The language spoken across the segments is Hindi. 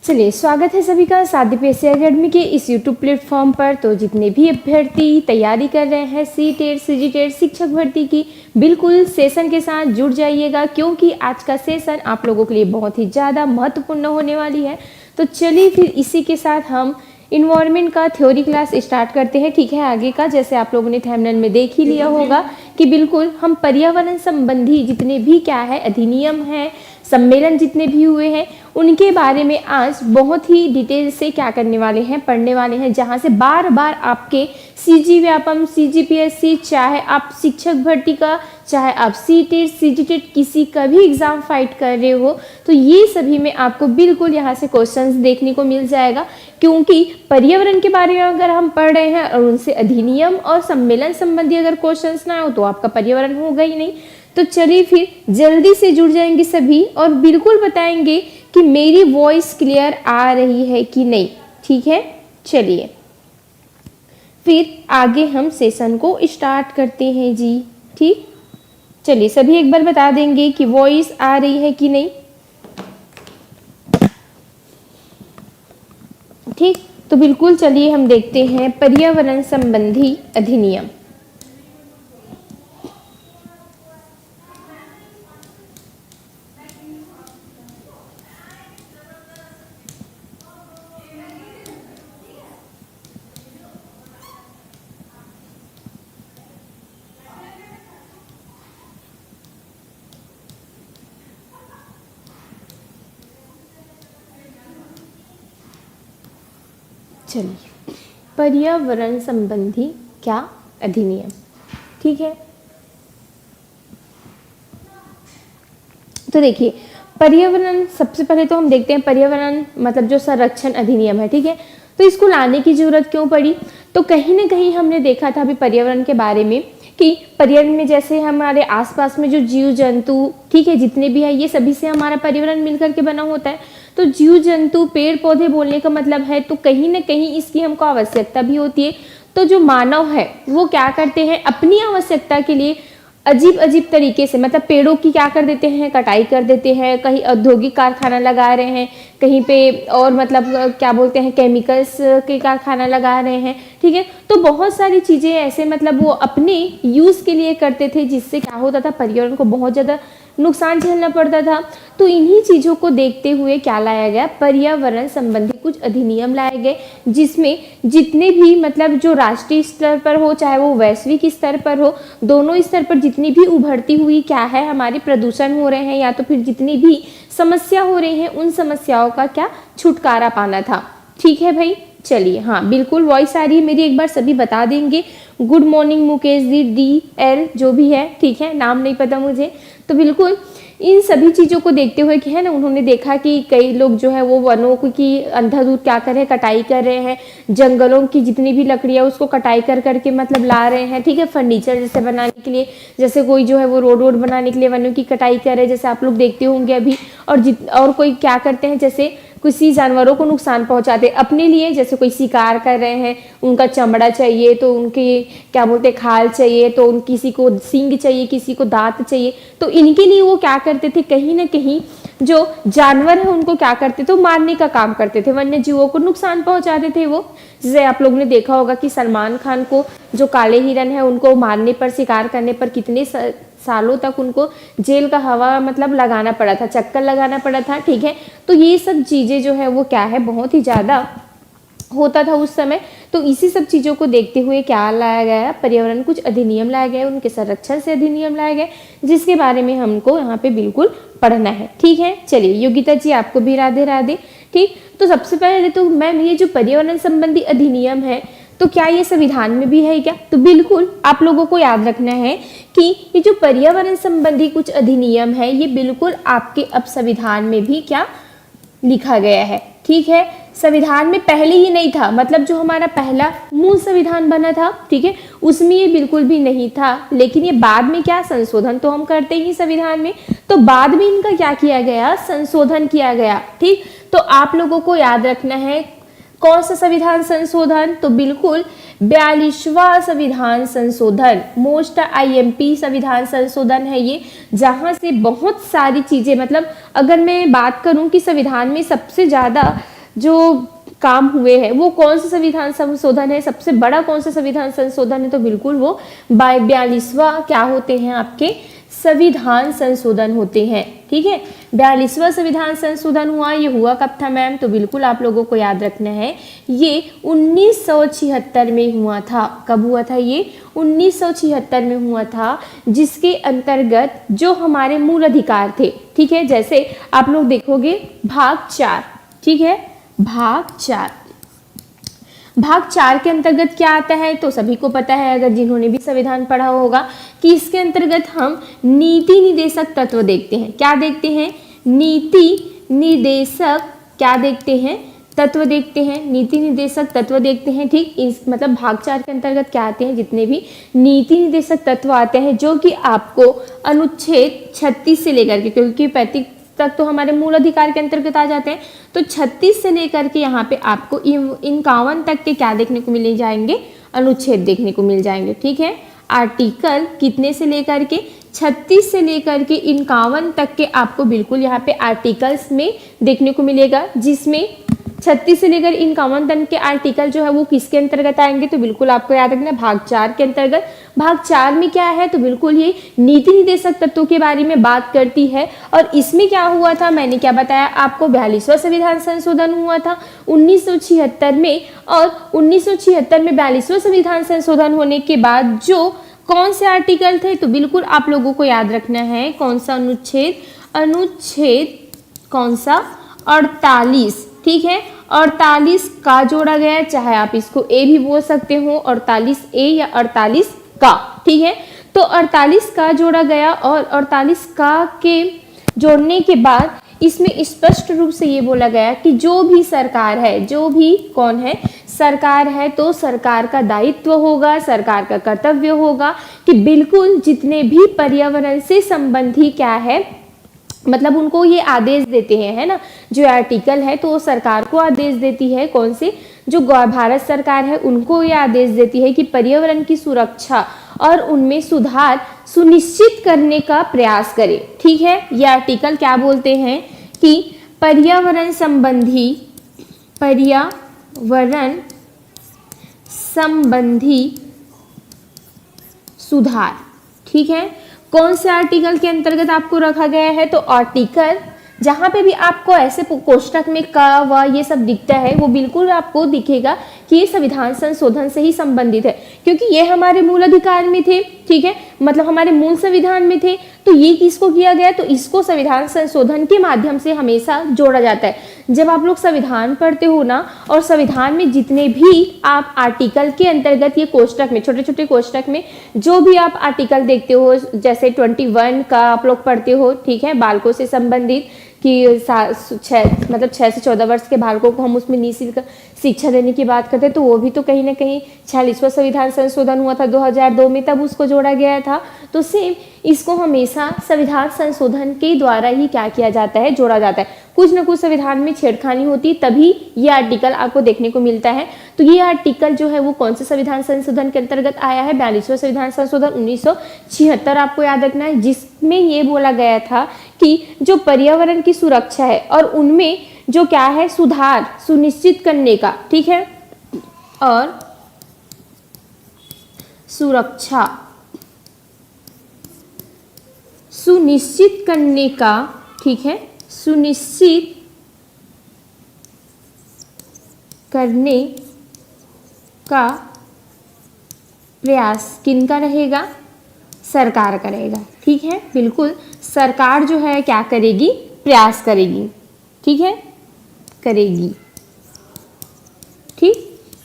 चलिए, स्वागत है सभी का सादी पीएससी एकेडमी के इस यूट्यूब प्लेटफॉर्म पर। तो जितने भी अभ्यर्थी तैयारी कर रहे हैं सी टेट सी जी टेट शिक्षक भर्ती की, बिल्कुल सेशन के साथ जुड़ जाइएगा, क्योंकि आज का सेशन आप लोगों के लिए बहुत ही ज़्यादा महत्वपूर्ण होने वाली है। तो चलिए फिर इसी के साथ हम इन्वायरमेंट का थ्योरी क्लास स्टार्ट करते हैं। ठीक है, आगे का जैसे आप लोगों ने थंबनेल में देख ही लिया होगा कि बिल्कुल हम पर्यावरण संबंधी जितने भी क्या है अधिनियम है, सम्मेलन जितने भी हुए हैं, उनके बारे में आज बहुत ही डिटेल से क्या करने वाले हैं, पढ़ने वाले हैं, जहां से बार बार आपके सीजी व्यापम, सीजीपीएससी, चाहे आप शिक्षक भर्ती का, चाहे आप सी टेट सी जी टेट किसी का भी एग्जाम फाइट कर रहे हो, तो ये सभी में आपको बिल्कुल यहाँ से क्वेश्चंस देखने को मिल जाएगा। क्योंकि पर्यावरण के बारे में अगर हम पढ़ रहे हैं और उनसे अधिनियम और सम्मेलन संबंधी अगर क्वेश्चंस ना हो तो आपका पर्यावरण होगा ही नहीं। तो चलिए फिर जल्दी से जुड़ जाएंगे सभी और बिल्कुल बताएंगे कि मेरी वॉइस क्लियर आ रही है कि नहीं। ठीक है, चलिए फिर आगे हम सेशन को स्टार्ट करते हैं जी। ठीक, चलिए सभी एक बार बता देंगे कि वॉइस आ रही है कि नहीं। ठीक, तो बिल्कुल चलिए हम देखते हैं पर्यावरण संबंधी अधिनियम। चलिए, पर्यावरण संबंधी क्या अधिनियम। ठीक है, तो देखिए पर्यावरण, सबसे पहले तो हम देखते हैं पर्यावरण मतलब जो संरक्षण अधिनियम है। ठीक है, तो इसको लाने की जरूरत क्यों पड़ी, तो कहीं ना कहीं हमने देखा था अभी पर्यावरण के बारे में कि पर्यावरण में जैसे हमारे आसपास में जो जीव जंतु, ठीक है, जितने भी है ये सभी से हमारा पर्यावरण मिलकर के बना होता है। तो जीव जंतु, पेड़ पौधे बोलने का मतलब है, तो कहीं ना कहीं इसकी हमको आवश्यकता भी होती है। तो जो मानव है वो क्या करते हैं, अपनी आवश्यकता के लिए अजीब अजीब तरीके से, मतलब पेड़ों की क्या कर देते हैं, कटाई कर देते हैं, कहीं औद्योगिक कारखाना लगा रहे हैं, कहीं पे और मतलब क्या बोलते हैं केमिकल्स के कारखाना लगा रहे हैं। ठीक है, तो बहुत सारी चीज़ें ऐसे मतलब वो अपने यूज़ के लिए करते थे, जिससे क्या होता था पर्यावरण को बहुत ज़्यादा नुकसान झेलना पड़ता था। तो इन्हीं चीज़ों को देखते हुए क्या लाया गया, पर्यावरण संबंधी कुछ अधिनियम लाए गए, जिसमें जितने भी मतलब जो राष्ट्रीय स्तर पर हो चाहे वो वैश्विक स्तर पर हो, दोनों स्तर पर जितनी भी उभरती हुई क्या है हमारे प्रदूषण हो रहे हैं या तो फिर जितनी भी समस्या हो रही है, उन समस्याओं का क्या छुटकारा पाना था। ठीक है भाई, चलिए हाँ बिल्कुल वॉइस आ रही है मेरी, एक बार सभी बता देंगे। Good morning Mukesh ji, D L जो भी है, ठीक है, नाम नहीं पता मुझे। तो बिल्कुल इन सभी चीज़ों को देखते हुए कि है ना, उन्होंने देखा कि कई लोग जो है वो वनों की अंधाधुंध क्या कर रहे हैं, कटाई कर रहे हैं, जंगलों की जितनी भी लकड़ियाँ उसको कटाई कर करके मतलब ला रहे हैं। ठीक है, फर्नीचर जैसे बनाने के लिए, जैसे कोई जो है वो रोड वोड बनाने के लिए वनों की कटाई कर रहे हैं, जैसे आप लोग देखते होंगे अभी। और कोई क्या करते हैं, जैसे किसी जानवरों को नुकसान पहुंचाते अपने लिए, जैसे कोई शिकार कर रहे हैं, उनका चमड़ा चाहिए तो उनके क्या बोलते हैं खाल चाहिए, तो किसी को सींग चाहिए, किसी को दांत चाहिए, तो इनके लिए वो क्या करते थे, कहीं ना कहीं जो जानवर है उनको क्या करते थे, मारने का काम करते थे, वन्य जीवों को नुकसान पहुंचाते थे वो। जैसे आप लोगों ने देखा होगा कि सलमान खान को जो काले हिरन है उनको मारने पर, शिकार करने पर कितने सालों तक उनको जेल का हवा मतलब लगाना पड़ा था, चक्कर लगाना पड़ा था। ठीक है, तो ये सब चीज़ें जो है वो क्या है बहुत ही ज़्यादा होता था उस समय। तो इसी सब चीज़ों को देखते हुए क्या लाया गया, पर्यावरण कुछ अधिनियम लाए गए, उनके संरक्षण से अधिनियम लाए गए, जिसके बारे में हमको यहाँ पे बिल्कुल पढ़ना है। ठीक है, चलिए योगिता जी आपको भी राधे राधे। ठीक, तो सबसे पहले तो मैम ये जो पर्यावरण संबंधी अधिनियम है तो क्या ये संविधान में भी है क्या, तो बिल्कुल आप लोगों को याद रखना है कि ये जो पर्यावरण संबंधी कुछ अधिनियम है ये बिल्कुल आपके अब संविधान में भी क्या लिखा गया है। ठीक है, संविधान में पहले ही नहीं था, मतलब जो हमारा पहला मूल संविधान बना था, ठीक है, उसमें ये बिल्कुल भी नहीं था, लेकिन ये बाद में क्या संशोधन तो हम करते ही संविधान में, तो बाद में इनका क्या किया गया, संशोधन किया गया। ठीक, तो आप लोगों को याद रखना है कौन सा संविधान संशोधन, तो बिल्कुल 42वां संविधान संशोधन, मोस्ट आईएमपी संविधान संशोधन है ये, जहां से बहुत सारी चीजें, मतलब अगर मैं बात करूं कि संविधान में सबसे ज्यादा जो काम हुए हैं वो कौन सा संविधान संशोधन है, सबसे बड़ा कौन सा संविधान संशोधन है, तो बिल्कुल वो 42वां क्या होते हैं आपके संविधान संशोधन होते हैं। ठीक है, 42वां संविधान संशोधन हुआ, ये हुआ कब था मैम, तो बिल्कुल आप लोगों को याद रखना है ये 1976 में हुआ था। कब हुआ था ये, 1976 में हुआ था, जिसके अंतर्गत जो हमारे मूल अधिकार थे, ठीक है, जैसे आप लोग देखोगे भाग 4, ठीक है, भाग 4 के अंतर्गत क्या आता है, तो सभी को पता है अगर जिन्होंने भी संविधान पढ़ा होगा कि इसके अंतर्गत हम नीति निर्देशक तत्व देखते हैं। क्या देखते हैं, नीति निर्देशक क्या देखते हैं, तत्व देखते हैं, नीति निर्देशक तत्व देखते हैं। ठीक, इस मतलब भाग 4 के अंतर्गत क्या आते हैं, जितने भी नीति निर्देशक तत्व आते हैं जो कि आपको अनुच्छेद 36 से लेकर के, क्योंकि 35 तक तो हमारे मूल अधिकार के अंतर्गत आ जाते हैं, तो 36 से लेकर के यहाँ पे आपको 51 तक के क्या देखने को मिल जाएंगे, अनुच्छेद देखने को मिल जाएंगे। ठीक है, आर्टिकल कितने से लेकर के 36 से लेकर के 51 तक के आपको बिल्कुल यहाँ पे आर्टिकल्स में देखने को मिलेगा, जिसमें 36 से लेकर 51 तक के आर्टिकल जो है वो किसके अंतर्गत आएंगे, तो बिल्कुल आपको याद रखना है भाग 4 के अंतर्गत। भाग 4 में क्या है, तो बिल्कुल ये नीति निर्देशक तत्वों के बारे में बात करती है। और इसमें क्या हुआ था, मैंने क्या बताया आपको, 42वां संविधान संशोधन हुआ था 1976 में, और 1976 में 42वां संविधान संशोधन होने के बाद जो कौन से आर्टिकल थे, तो बिल्कुल आप लोगों को याद रखना है कौन सा अनुच्छेद, अनुच्छेद कौन सा, 48। ठीक है, 48 का जोड़ा गया, चाहे आप इसको ए भी बोल सकते हो, 48A या 48 का। ठीक है, तो 48 का जोड़ा गया, और 48 का के जोड़ने के बाद इसमें स्पष्ट रूप से ये बोला गया कि जो भी सरकार है, जो भी कौन है, सरकार है, तो सरकार का दायित्व होगा, सरकार का कर्तव्य होगा कि बिल्कुल जितने भी पर्यावरण से संबंधी क्या है, मतलब उनको ये आदेश देते हैं, है ना, जो आर्टिकल है तो वो सरकार को आदेश देती है, कौन से, जो भारत सरकार है उनको ये आदेश देती है कि पर्यावरण की सुरक्षा और उनमें सुधार सुनिश्चित करने का प्रयास करे। ठीक है, ये आर्टिकल क्या बोलते हैं कि पर्यावरण संबंधी सुधार। ठीक है, कौन से आर्टिकल के अंतर्गत आपको रखा गया है, तो आर्टिकल जहां पे भी आपको ऐसे कोष्टक में का व ये सब दिखता है वो बिल्कुल आपको दिखेगा कि ये संविधान संशोधन से ही संबंधित है, क्योंकि ये हमारे मूल अधिकार में थे। ठीक है, मतलब हमारे मूल संविधान में थे, तो ये किसको किया गया, तो इसको संविधान संशोधन के माध्यम से हमेशा जोड़ा जाता है। जब आप लोग संविधान पढ़ते हो ना, और संविधान में जितने भी आप आर्टिकल के अंतर्गत ये कोष्टक में, छोटे छोटे कोष्टक में जो भी आप आर्टिकल देखते हो, जैसे 21 का आप लोग पढ़ते हो, ठीक है, बालकों से संबंधित, कि मतलब 6 से 14 वर्ष के बालकों को हम उसमें निःशुल्क शिक्षा देने की बात करते हैं, तो वो भी तो कहीं ना कहीं 46वां संविधान संशोधन हुआ था 2002 में, तब उसको जोड़ा गया था। तो सेम इसको हमेशा संविधान संशोधन के द्वारा ही क्या किया जाता है, जोड़ा जाता है। कुछ ना कुछ संविधान में छेड़खानी होती तभी ये आर्टिकल आपको देखने को मिलता है। तो ये आर्टिकल जो है वो कौन से संविधान संशोधन के अंतर्गत आया है, 42वां संविधान संशोधन 1976 आपको याद रखना है, जिसमें ये बोला गया था कि जो पर्यावरण की सुरक्षा है और उनमें जो क्या है, सुधार सुनिश्चित करने का, ठीक है, और सुरक्षा सुनिश्चित करने का, ठीक है, सुनिश्चित करने का प्रयास किनका रहेगा, सरकार करेगा। ठीक है, बिल्कुल सरकार जो है क्या करेगी, प्रयास करेगी। ठीक है, करेगी। ठीक,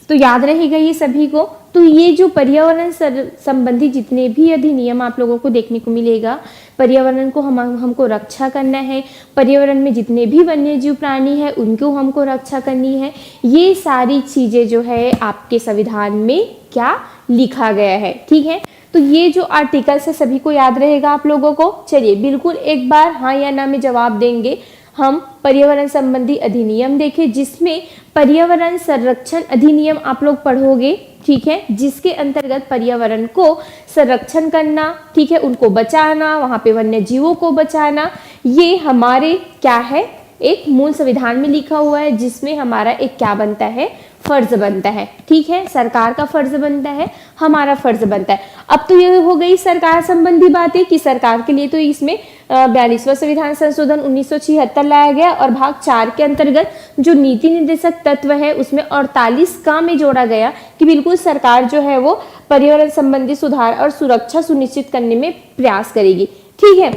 तो याद रहेगा ये सभी को। तो ये जो पर्यावरण संबंधी जितने भी अधिनियम आप लोगों को देखने को मिलेगा, पर्यावरण को हमको रक्षा करना है, पर्यावरण में जितने भी वन्य जीव प्राणी है उनको हमको रक्षा करनी है, ये सारी चीजें जो है आपके संविधान में क्या लिखा गया है। ठीक है, तो ये जो आर्टिकल्स है सभी को याद रहेगा आप लोगों को। चलिए बिल्कुल एक बार हाँ या ना में जवाब देंगे। हम पर्यावरण संबंधी अधिनियम देखें, जिसमें पर्यावरण संरक्षण अधिनियम आप लोग पढ़ोगे, ठीक है, जिसके अंतर्गत पर्यावरण को संरक्षण करना, ठीक है, उनको बचाना, वहाँ पे वन्य जीवों को बचाना, ये हमारे क्या है, एक मूल संविधान में लिखा हुआ है, जिसमें हमारा एक क्या बनता है, फर्ज बनता है। ठीक है, सरकार का फर्ज बनता है, हमारा फर्ज बनता है। अब तो ये हो गई सरकार संबंधी बातें कि सरकार के लिए तो इसमें 42वां संविधान संशोधन 1976 लाया गया और भाग 4 के अंतर्गत जो नीति निर्देशक तत्व है उसमें 48 का में जोड़ा गया कि बिल्कुल सरकार जो है वो पर्यावरण संबंधी सुधार और सुरक्षा सुनिश्चित करने में प्रयास करेगी। ठीक है,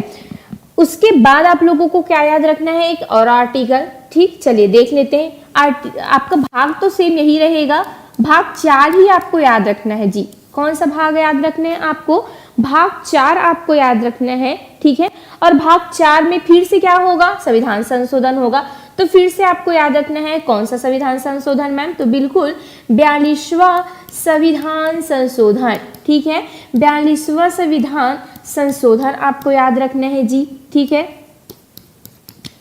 उसके बाद आप लोगों को क्या याद रखना है, एक और आर्टिकल। ठीक, चलिए देख लेते हैं। आपका भाग तो सेम यही रहेगा, भाग 4 ही आपको याद रखना है जी। कौन सा भाग याद रखना है आपको, भाग 4 आपको याद रखना है। ठीक है, और भाग 4 में फिर से क्या होगा, संविधान संशोधन होगा। तो फिर से आपको याद रखना है कौन सा संविधान संशोधन मैम, तो बिल्कुल 42वां संविधान संशोधन। ठीक है, 42वां संविधान संशोधन आपको याद रखना है जी। ठीक है,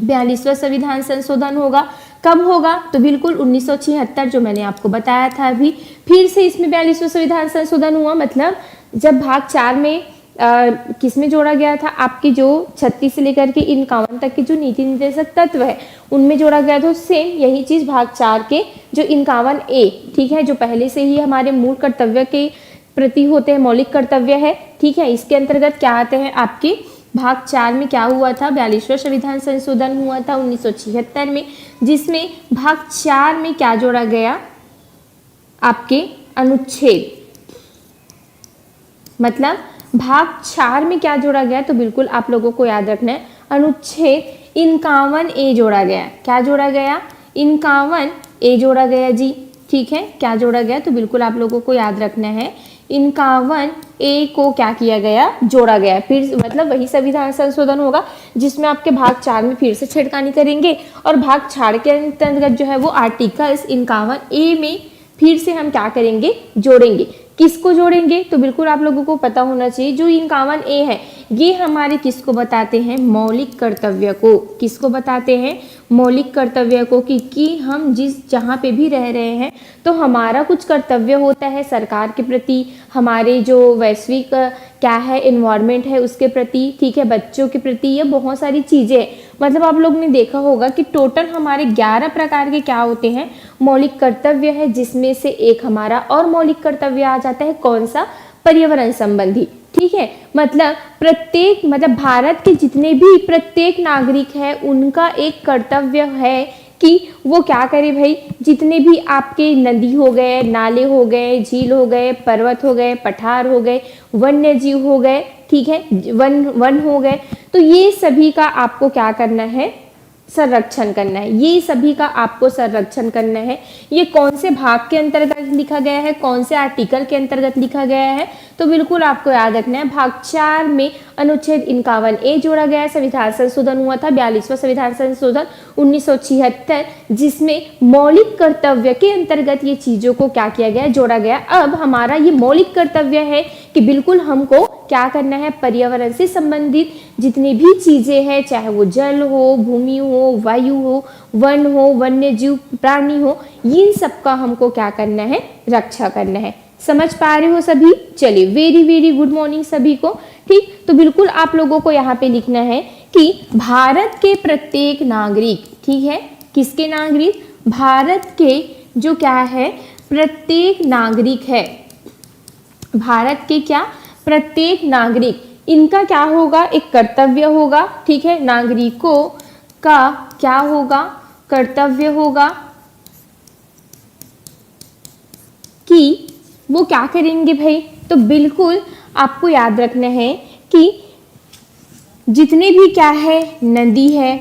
42वां संविधान संशोधन होगा, कब होगा, तो बिल्कुल 1976, जो मैंने आपको बताया था अभी। फिर से इसमें 42वां संविधान संशोधन हुआ, मतलब जब भाग 4 में किसमें जोड़ा गया था, आपके जो 36 से लेकर के 51 तक के जो नीति निर्देशक तत्व है उनमें जोड़ा गया था। सेम यही चीज भाग 4 के जो 51A, ठीक है, जो पहले से ही हमारे मूल कर्तव्य के प्रति होते हैं, मौलिक कर्तव्य है। ठीक है, इसके अंतर्गत क्या आते हैं, आपके भाग 4 में क्या हुआ था, 42वां संविधान संशोधन हुआ था 1976 में, जिसमें भाग 4 में क्या जोड़ा गया, आपके अनुच्छेद, मतलब भाग 4 में क्या जोड़ा गया, तो बिल्कुल आप लोगों को याद रखना है अनुच्छेद 51A जोड़ा गया। क्या जोड़ा गया, 51A जोड़ा गया जी। ठीक है, क्या जोड़ा गया, तो बिल्कुल आप लोगों को याद रखना है 51A को क्या किया गया, जोड़ा गया। फिर मतलब वही संविधान संशोधन होगा जिसमें आपके भाग 4 में फिर से छेड़खानी करेंगे और भाग 4 के अंतर्गत जो है वो आर्टिकल्स 51A में फिर से हम क्या करेंगे, जोड़ेंगे। किसको जोड़ेंगे, तो बिल्कुल आप लोगों को पता होना चाहिए जो 51A है ये हमारे किसको बताते हैं, मौलिक कर्तव्य को। किसको बताते हैं, मौलिक कर्तव्य को, कि हम जहाँ पे भी रह रहे हैं तो हमारा कुछ कर्तव्य होता है सरकार के प्रति, हमारे जो वैश्विक क्या है एनवायरनमेंट है उसके प्रति, ठीक है, बच्चों के प्रति, ये बहुत सारी चीज़ें हैं। मतलब आप लोग ने देखा होगा कि टोटल हमारे 11 प्रकार के क्या होते हैं, मौलिक कर्तव्य है, जिसमें से एक हमारा और मौलिक कर्तव्य आ जाता है, कौन सा, पर्यावरण संबंधी। ठीक है, मतलब भारत के जितने भी प्रत्येक नागरिक है उनका एक कर्तव्य है कि वो क्या करे भाई, जितने भी आपके नदी हो गए, नाले हो गए, झील हो गए, पर्वत हो गए, पठार हो गए, वन्य जीव हो गए, ठीक है, वन हो गए, तो ये सभी का आपको क्या करना है, संरक्षण करना है। ये सभी का आपको संरक्षण करना है। ये कौन से भाग के अंतर्गत लिखा गया है, कौन से आर्टिकल के अंतर्गत लिखा गया है, तो बिल्कुल आपको याद रखना है भाग 4 में अनुच्छेद 51A जोड़ा गया है। संविधान संशोधन हुआ था 42वां संविधान संशोधन 1976, जिसमें मौलिक कर्तव्य के अंतर्गत ये चीजों को क्या किया गया, जोड़ा गया। अब हमारा ये मौलिक कर्तव्य है कि बिल्कुल हमको क्या करना है, पर्यावरण से संबंधित जितनी भी चीजें हैं, चाहे वो जल हो, भूमि हो, वायु हो, वन हो, वन्य जीव प्राणी हो, इन सब का हमको क्या करना है, रक्षा करना है। समझ पा रहे हो सभी? चलिए, वेरी वेरी गुड मॉर्निंग सभी को। ठीक, तो बिल्कुल आप लोगों को यहाँ पे लिखना है कि भारत के प्रत्येक नागरिक, ठीक है, किसके नागरिक, भारत के जो क्या है, प्रत्येक नागरिक है, भारत के क्या, प्रत्येक नागरिक, इनका क्या होगा, एक कर्तव्य होगा। ठीक है, नागरिकों का क्या होगा, कर्तव्य होगा कि वो क्या करेंगे भाई, तो बिल्कुल आपको याद रखना है कि जितने भी क्या है, नदी है,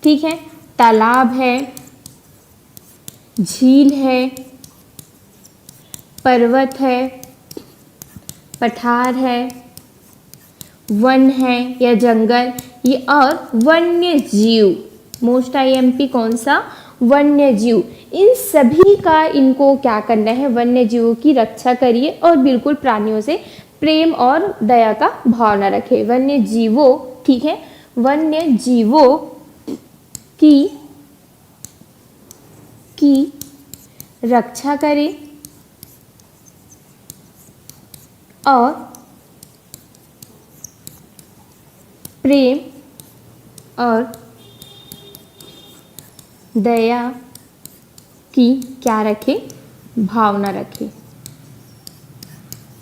ठीक है, तालाब है, झील है, पर्वत है, पठार है, वन है या जंगल, ये और वन्य जीव, मोस्ट IMP कौन सा, वन्य जीव, इन सभी का इनको क्या करना है, वन्य जीवों की रक्षा करिए और बिल्कुल प्राणियों से प्रेम और दया का भाव न रखे। वन्य जीवों, ठीक है, वन्य जीवों की रक्षा करें और प्रेम और दया की क्या रखे, भावना रखे।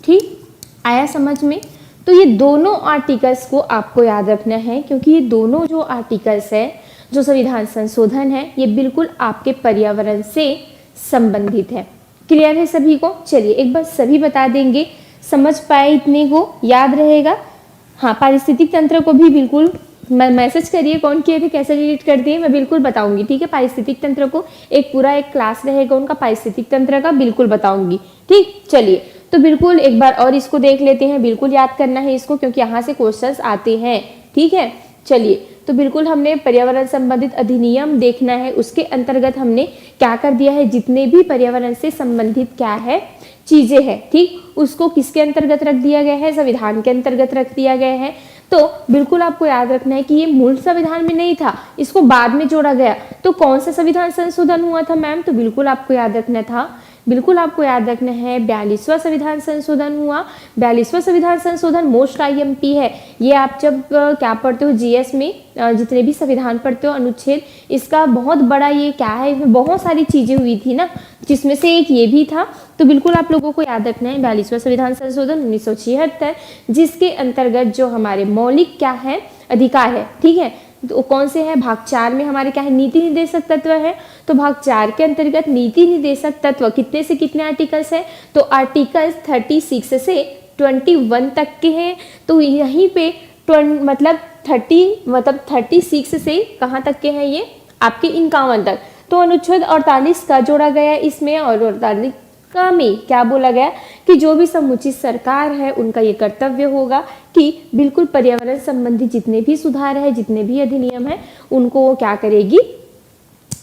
ठीक, आया समझ में? तो ये दोनों आर्टिकल्स को आपको याद रखना है, क्योंकि ये दोनों जो आर्टिकल्स है, जो संविधान संशोधन है, ये बिल्कुल आपके पर्यावरण से संबंधित है। क्लियर है सभी को? चलिए एक बार सभी बता देंगे, समझ पाए इतने को, याद रहेगा। हाँ, पारिस्थितिक तंत्र को भी बिल्कुल मैसेज करिए, कौन किए थे, कैसे रिलेट कर दिए, मैं बिल्कुल बताऊंगी। ठीक है, पारिस्थितिक तंत्र को एक पूरा एक क्लास रहेगा उनका पारिस्थितिक तंत्र का, बिल्कुल बताऊंगी। ठीक, चलिए तो बिल्कुल एक बार और इसको देख लेते हैं, बिल्कुल याद करना है इसको, क्योंकि यहाँ से क्वेश्चंस आते हैं। ठीक है, चलिए तो बिल्कुल हमने पर्यावरण संबंधित अधिनियम देखना है, उसके अंतर्गत हमने क्या कर दिया है, जितने भी पर्यावरण से संबंधित क्या है चीजें हैं, ठीक, उसको किसके अंतर्गत रख दिया गया है, संविधान के अंतर्गत रख दिया गया है। तो बिल्कुल आपको याद रखना है कि ये मूल संविधान में नहीं था, इसको बाद में जोड़ा गया। तो कौन सा संविधान संशोधन हुआ था मैम? तो बिल्कुल आपको याद रखना था, बिल्कुल आपको याद रखना है 42वां संविधान संशोधन हुआ। 42वां संविधान संशोधन मोस्ट आईएमपी है। ये आप जब क्या पढ़ते हो जीएस में, जितने भी संविधान पढ़ते हो अनुच्छेद, इसका बहुत बड़ा ये क्या है, इसमें बहुत सारी चीजें हुई थी ना, जिसमें से एक ये भी था। तो बिल्कुल आप लोगों को याद रखना है 42वां संविधान संशोधन 1976, जिसके अंतर्गत जो हमारे मौलिक क्या है अधिकार है, ठीक है, तो कौन से हैं, भाग 4 में हमारे क्या है, नीति निर्देशक तत्व है। तो भाग 4 के अंतर्गत नीति निर्देशक तत्व कितने से कितने आर्टिकल्स हैं? तो आर्टिकल्स 36 से 21 तक के हैं। तो यहीं पे मतलब 36 से कहाँ तक के हैं ये आपके 51 तक। तो अनुच्छेद 48 का जोड़ा गया इसमें, और 48 का में क्या बोला गया कि जो भी समुचित सरकार है उनका ये कर्तव्य होगा कि बिल्कुल पर्यावरण संबंधी जितने भी सुधार है, जितने भी अधिनियम है, उनको वो क्या करेगी,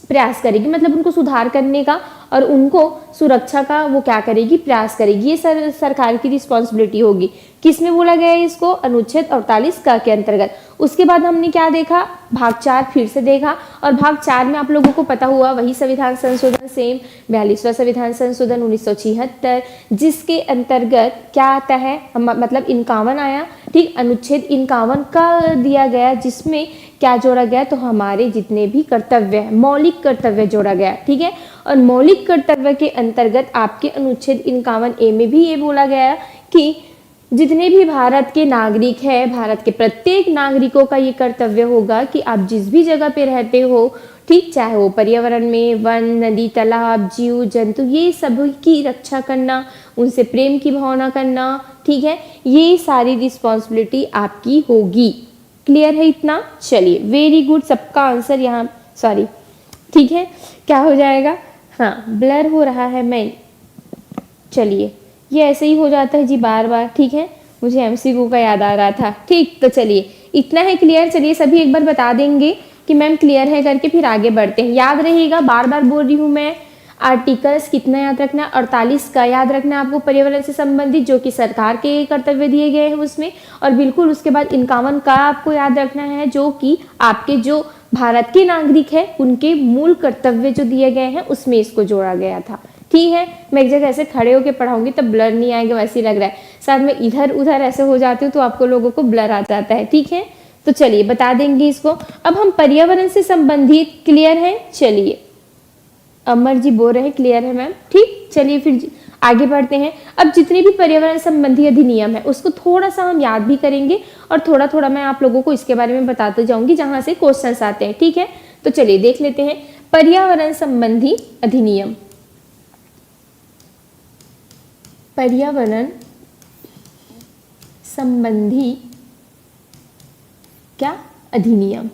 प्रयास करेगी, मतलब उनको सुधार करने का और उनको सुरक्षा का वो क्या करेगी, प्रयास करेगी। ये सरकार की रिस्पॉन्सिबिलिटी होगी। किस में बोला गया है इसको? अनुच्छेद 48 का के अंतर्गत। उसके बाद हमने क्या देखा, भाग 4 फिर से देखा, और भाग 4 में आप लोगों को पता हुआ वही संविधान संशोधन सेम 42वां संविधान संशोधन 1976, जिसके अंतर्गत क्या आता है, मतलब 51 आया, ठीक, अनुच्छेद 51 का दिया गया, जिसमें क्या जोड़ा गया, तो हमारे जितने भी कर्तव्य है, मौलिक कर्तव्य जोड़ा गया, ठीक है। और मौलिक कर्तव्य के अंतर्गत आपके अनुच्छेद 51A में भी ये बोला गया कि जितने भी भारत के नागरिक हैं, भारत के प्रत्येक नागरिकों का ये कर्तव्य होगा कि आप जिस भी जगह पे रहते हो, ठीक, चाहे वो पर्यावरण में वन, नदी, तालाब, जीव जंतु, ये सब की रक्षा करना, उनसे प्रेम की भावना करना, ठीक है, ये सारी रिस्पॉन्सिबिलिटी आपकी होगी। क्लियर है इतना? चलिए वेरी गुड, सबका आंसर यहाँ, सॉरी, ठीक है, क्या हो जाएगा, हाँ ब्लर हो रहा है मैं, चलिए ये ऐसे ही हो जाता है जी बार बार, ठीक है, मुझे एमसीक्यू का याद आ रहा था, ठीक, तो चलिए इतना है क्लियर। चलिए सभी एक बार बता देंगे कि मैम क्लियर है करके, फिर आगे बढ़ते हैं। याद रहेगा, बार बार बोल रही हूँ मैं, आर्टिकल्स कितना याद रखना, 48 का याद रखना आपको, पर्यावरण से संबंधित, जो कि सरकार के कर्तव्य दिए गए हैं उसमें, और बिल्कुल उसके बाद 51 का आपको याद रखना है, जो कि आपके जो भारत के नागरिक है उनके मूल कर्तव्य जो दिए गए हैं उसमें इसको जोड़ा गया था। ठीक है, मैं एक जगह ऐसे खड़े होकर पढ़ाऊंगी तब ब्लर नहीं आएगा, वैसे ही लग रहा है, शायद मैं इधर उधर ऐसे हो जाती हूँ तो आपको लोगों को ब्लर आ जाता है, ठीक है। तो चलिए बता देंगे इसको। अब हम पर्यावरण से संबंधित, क्लियर है? चलिए अमर जी बोल रहे हैं क्लियर है मैम, ठीक, चलिए फिर आगे बढ़ते हैं। अब जितने भी पर्यावरण संबंधी अधिनियम है उसको थोड़ा सा हम याद भी करेंगे, और थोड़ा थोड़ा मैं आप लोगों को इसके बारे में बताते जाऊंगी जहां से क्वेश्चंस आते हैं, ठीक है। तो चलिए देख लेते हैं पर्यावरण संबंधी अधिनियम। पर्यावरण संबंधी क्या अधिनियम,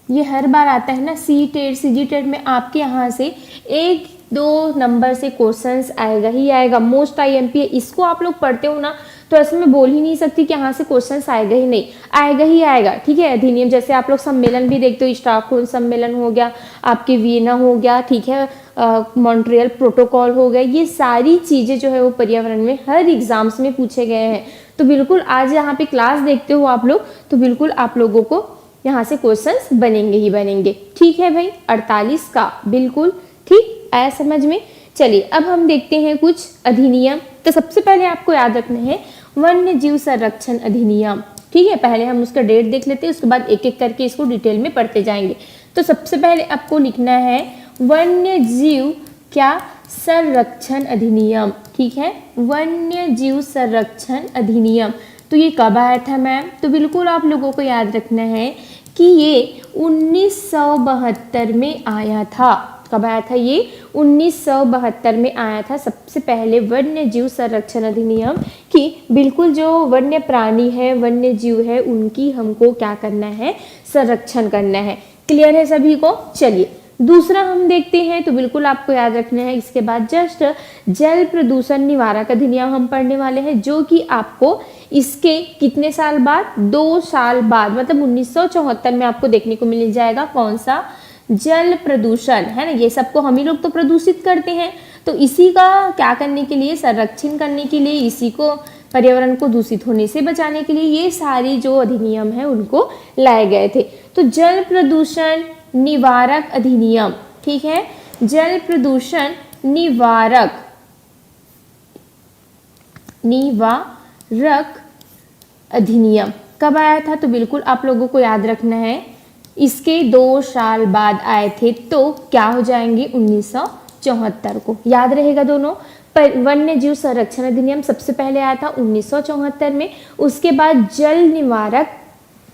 ये हर बार आता है ना, सी टेट सीजी टेट में आपके यहाँ से 1-2 नंबर से क्वेश्चंस आएगा ही आएगा, मोस्ट आईएमपी है। इसको आप लोग पढ़ते हो ना तो ऐसे में बोल ही नहीं सकती कि यहाँ से क्वेश्चंस आएगा ही नहीं, आएगा ही आएगा, ठीक है। अधिनियम जैसे आप लोग सम्मेलन भी देखते हो, स्टॉकहोम सम्मेलन हो गया, आपके वियना हो गया, ठीक है, मॉन्ट्रियल प्रोटोकॉल हो गया, ये सारी चीज़ें जो है वो पर्यावरण में हर एग्जाम्स में पूछे गए हैं। तो बिल्कुल आज यहाँ पे क्लास देखते हो आप लोग तो बिल्कुल आप लोगों को यहाँ से क्वेश्चंस बनेंगे ही बनेंगे, ठीक है भाई। 48 का बिल्कुल ठीक आया समझ में। चलिए अब हम देखते हैं कुछ अधिनियम। तो सबसे पहले आपको याद रखना है वन्य जीव संरक्षण अधिनियम, ठीक है। पहले हम उसका डेट देख लेते हैं, उसके बाद एक एक करके इसको डिटेल में पढ़ते जाएंगे। तो सबसे पहले आपको लिखना है वन्य जीव क्या संरक्षण अधिनियम, ठीक है, वन्य जीव संरक्षण अधिनियम। तो ये कब आया था मैम? तो बिल्कुल आप लोगों को याद रखना है कि ये 1972 में आया था। कब आया था ये? 1972 में आया था सबसे पहले वन्य जीव संरक्षण अधिनियम, कि बिल्कुल जो वन्य प्राणी है, वन्य जीव है, उनकी हमको क्या करना है? संरक्षण करना है। क्लियर है सभी को? चलिए दूसरा हम देखते हैं, तो बिल्कुल आपको याद रखना है। इसके बाद जस्ट जल प्रदूषण निवारक अधिनियम हम पढ़ने वाले हैं, जो कि आपको इसके कितने साल बाद? 2 साल बाद, मतलब 1974 में आपको देखने को मिल जाएगा। कौन सा? जल प्रदूषण, है ना, ये सबको हम ही लोग तो प्रदूषित करते हैं, तो इसी का क्या करने के लिए? संरक्षण करने के लिए, इसी को पर्यावरण को दूषित होने से बचाने के लिए ये सारी जो अधिनियम है उनको लाए गए थे। तो जल प्रदूषण निवारक अधिनियम, ठीक है, जल प्रदूषण निवारक अधिनियम कब आया था? तो बिल्कुल आप लोगों को याद रखना है, इसके 2 साल बाद आए थे, तो क्या हो जाएंगे? 1974 को। याद रहेगा दोनों। पर वन्य जीव संरक्षण अधिनियम सबसे पहले आया था 1974 में। उसके बाद जल निवारक,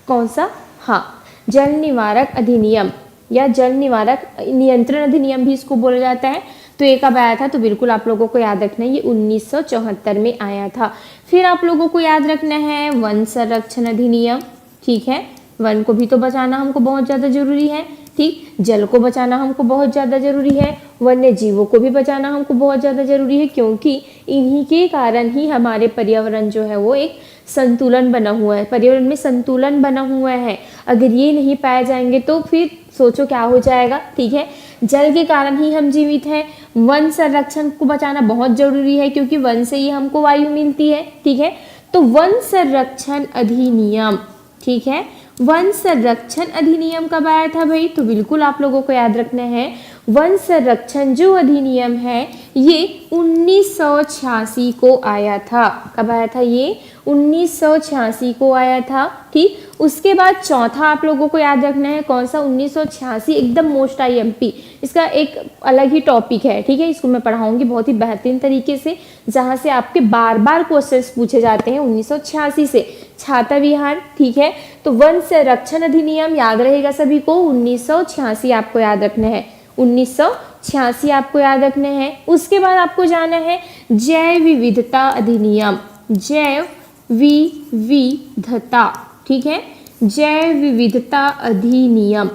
कौन सा? हाँ, जल निवारक अधिनियम या जल निवारक नियंत्रण अधिनियम भी इसको बोला जाता है। तो ये कब आया था? तो बिल्कुल आप लोगों को याद रखना है, ये 1974 में आया था। फिर आप लोगों को याद रखना है वन संरक्षण अधिनियम, ठीक है, वन को भी तो बचाना हमको बहुत ज़्यादा जरूरी है, ठीक, जल को बचाना हमको बहुत ज़्यादा जरूरी है, वन्य जीवों को भी बचाना हमको बहुत ज़्यादा जरूरी है, क्योंकि इन्हीं के कारण ही हमारे पर्यावरण जो है वो एक संतुलन बना हुआ है, पर्यावरण में संतुलन बना हुआ है। अगर ये नहीं पाए जाएंगे तो फिर सोचो क्या हो जाएगा, ठीक है। जल के कारण ही हम जीवित हैं। वन संरक्षण को बचाना बहुत जरूरी है, क्योंकि वन से ही हमको वायु मिलती है, ठीक है। तो वन संरक्षण अधिनियम, ठीक है, वन संरक्षण अधिनियम कब आया था भाई? तो बिल्कुल आप लोगों को याद रखना है, वन संरक्षण जो अधिनियम है ये 1986 को आया था। कब आया था ये? 1986 को आया था, ठीक। उसके बाद चौथा आप लोगों को याद रखना है, कौन सा? 1986, एकदम मोस्ट IMP, इसका एक अलग ही टॉपिक है, ठीक है, इसको मैं पढ़ाऊंगी बहुत ही बेहतरीन तरीके से, जहां से आपके बार बार क्वेश्चंस पूछे जाते हैं 1986 से, छाता विहार, ठीक है। तो वन संरक्षण अधिनियम याद रहेगा सभी को, 1986 आपको याद रखना है, 1986 आपको याद रखना है। उसके बाद आपको जाना है जैव विविधता अधिनियम, जैव विविधता, ठीक है, जैव विविधता अधिनियम।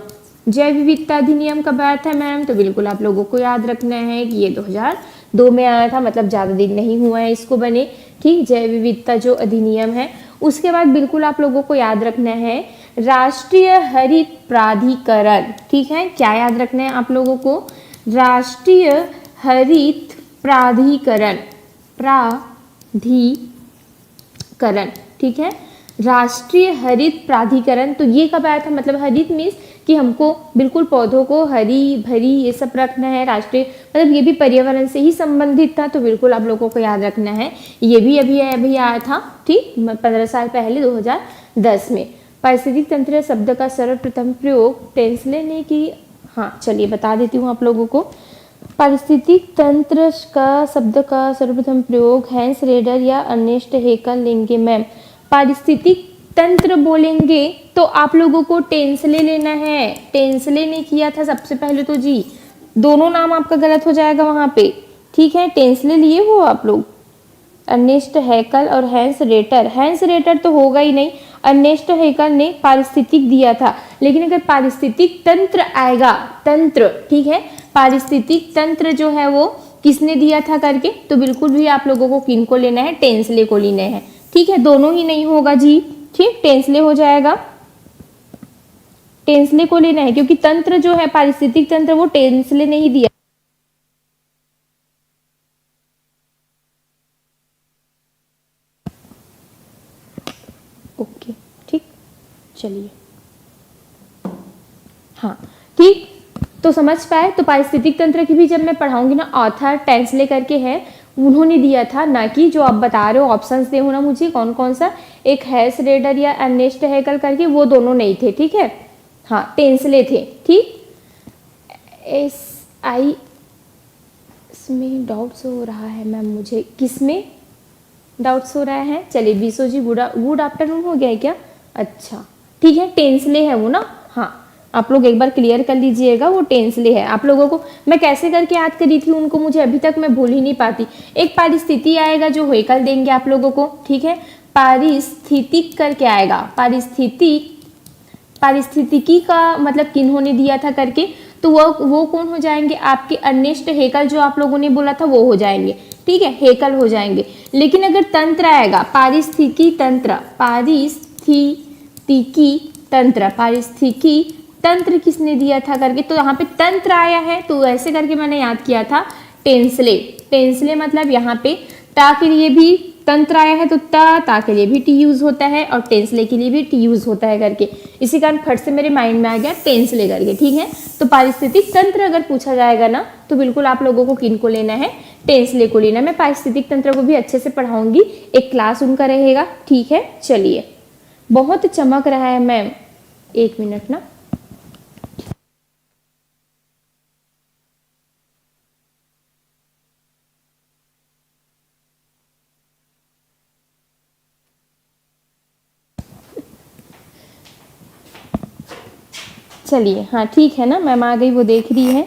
जैव विविधता अधिनियम कब आया था मैम? तो बिल्कुल आप लोगों को याद रखना है कि ये 2002 में आया था, मतलब ज़्यादा दिन नहीं हुआ है इसको बने, ठीक, जैव विविधता जो अधिनियम है। उसके बाद बिल्कुल आप लोगों को याद रखना है राष्ट्रीय हरित प्राधिकरण, ठीक है, क्या याद रखना है आप लोगों को? राष्ट्रीय हरित प्राधिकरण, ठीक है, राष्ट्रीय हरित प्राधिकरण। तो ये कब आया था? मतलब हरित मीन्स कि हमको बिल्कुल पौधों को हरी भरी ये सब रखना है, राष्ट्रीय मतलब ये भी पर्यावरण से ही संबंधित था, तो बिल्कुल आप लोगों को याद रखना है, ये भी अभी आया था, ठीक, 15 साल पहले 2010 में। पारिस्थितिक तंत्र शब्द का सर्वप्रथम प्रयोग टेंसले ने की, हाँ चलिए बता देती हूँ आप लोगों को। पारिस्थितिक तंत्र का शब्द का सर्वप्रथम प्रयोग हैंस रेडर या अर्नेस्ट हेकल लेंगे मैम। पारिस्थितिक तंत्र बोलेंगे तो आप लोगों को टेंसले लेना है, टेंसले ने किया था सबसे पहले तो जी, दोनों नाम आपका गलत हो जाएगा वहां पे, ठीक है, टेंसले लिए हो आप लोग, अर्नेस्ट हैकल और हैंस रेटर। हैंस रेटर तो होगा ही नहीं, अर्नेस्ट हैकल ने पारिस्थितिक दिया था, लेकिन अगर पारिस्थितिक तंत्र आएगा, तंत्र, ठीक है, पारिस्थितिक तंत्र जो है वो किसने दिया था करके, तो बिल्कुल भी आप लोगों को किन को लेना है? टेंसले को लेना है, ठीक है, दोनों ही नहीं होगा जी, ठीक, टेंसले हो जाएगा, टेंसले को लेना है, क्योंकि तंत्र जो है पारिस्थितिक तंत्र वो टेंसले ने ही दिया। ओके, ठीक, चलिए, हाँ ठीक, तो समझ पाए। तो पारिस्थितिक तंत्र की भी जब मैं पढ़ाऊंगी ना, ऑथर टेंसले करके है, उन्होंने दिया था, ना कि जो आप बता रहे हो ऑप्शंस दे हो ना मुझे कौन कौन सा, एक हैंस रेडर या अर्नेस्ट हैकल करके, वो दोनों नहीं थे, ठीक है, हाँ टेंसले थे, ठीक। एस आई, इसमें डाउट्स हो रहा है मैम मुझे, किस में डाउट्स हो रहा है? चलिए बीसो जी, गुड आफ्टरनून हो गया है क्या? अच्छा ठीक है, टेंसले है वो ना, हाँ आप लोग एक बार क्लियर कर लीजिएगा, वो टेंसले है। आप लोगों को मैं कैसे करके याद करी थी उनको, मुझे अभी तक मैं भूल ही नहीं पाती। एक पारिस्थिति आएगा जो हेकल देंगे आप लोगों को, ठीक है, पारिस्थितिक करके आएगा, पारिस्थितिकी का मतलब किन्होंने दिया था करके, तो वो कौन हो जाएंगे? आपके अर्नेस्ट हेकल, जो आप लोगों ने बोला था वो हो जाएंगे, ठीक है, हेकल हो जाएंगे। लेकिन अगर तंत्र आएगा, पारिस्थितिकी तंत्र, पारिस्थितिकी तंत्र किसने दिया था करके, तो यहाँ पे तंत्र आया है, तो ऐसे करके मैंने याद किया था टेंसले मतलब यहाँ पे टा के लिए भी तंत्र आया है, तो ता के लिए भी टी यूज होता है और टेंसले के लिए भी टी यूज होता है करके, इसी कारण फट से मेरे माइंड में आ गया टेंसले करके, ठीक है। तो पारिस्थितिक तंत्र अगर पूछा जाएगा ना, तो बिल्कुल आप लोगों को किन को लेना है? टेंसले को लेना। मैं पारिस्थितिक तंत्र को भी अच्छे से पढ़ाऊंगी, एक क्लास उनका रहेगा, ठीक है। चलिए, बहुत चमक रहा है मैम, एक मिनट ना, चलिए हाँ ठीक है ना, मैम आ गई, वो देख रही है।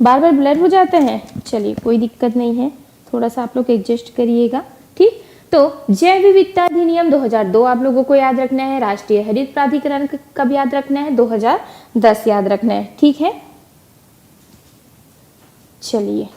बार बार ब्लर हो जाता है, चलिए कोई दिक्कत नहीं है, थोड़ा सा आप लोग एडजस्ट करिएगा, ठीक। तो जैव विविधता अधिनियम 2002 आप लोगों को याद रखना है, राष्ट्रीय हरित प्राधिकरण कब याद रखना है? 2010 याद रखना है, ठीक है। चलिए,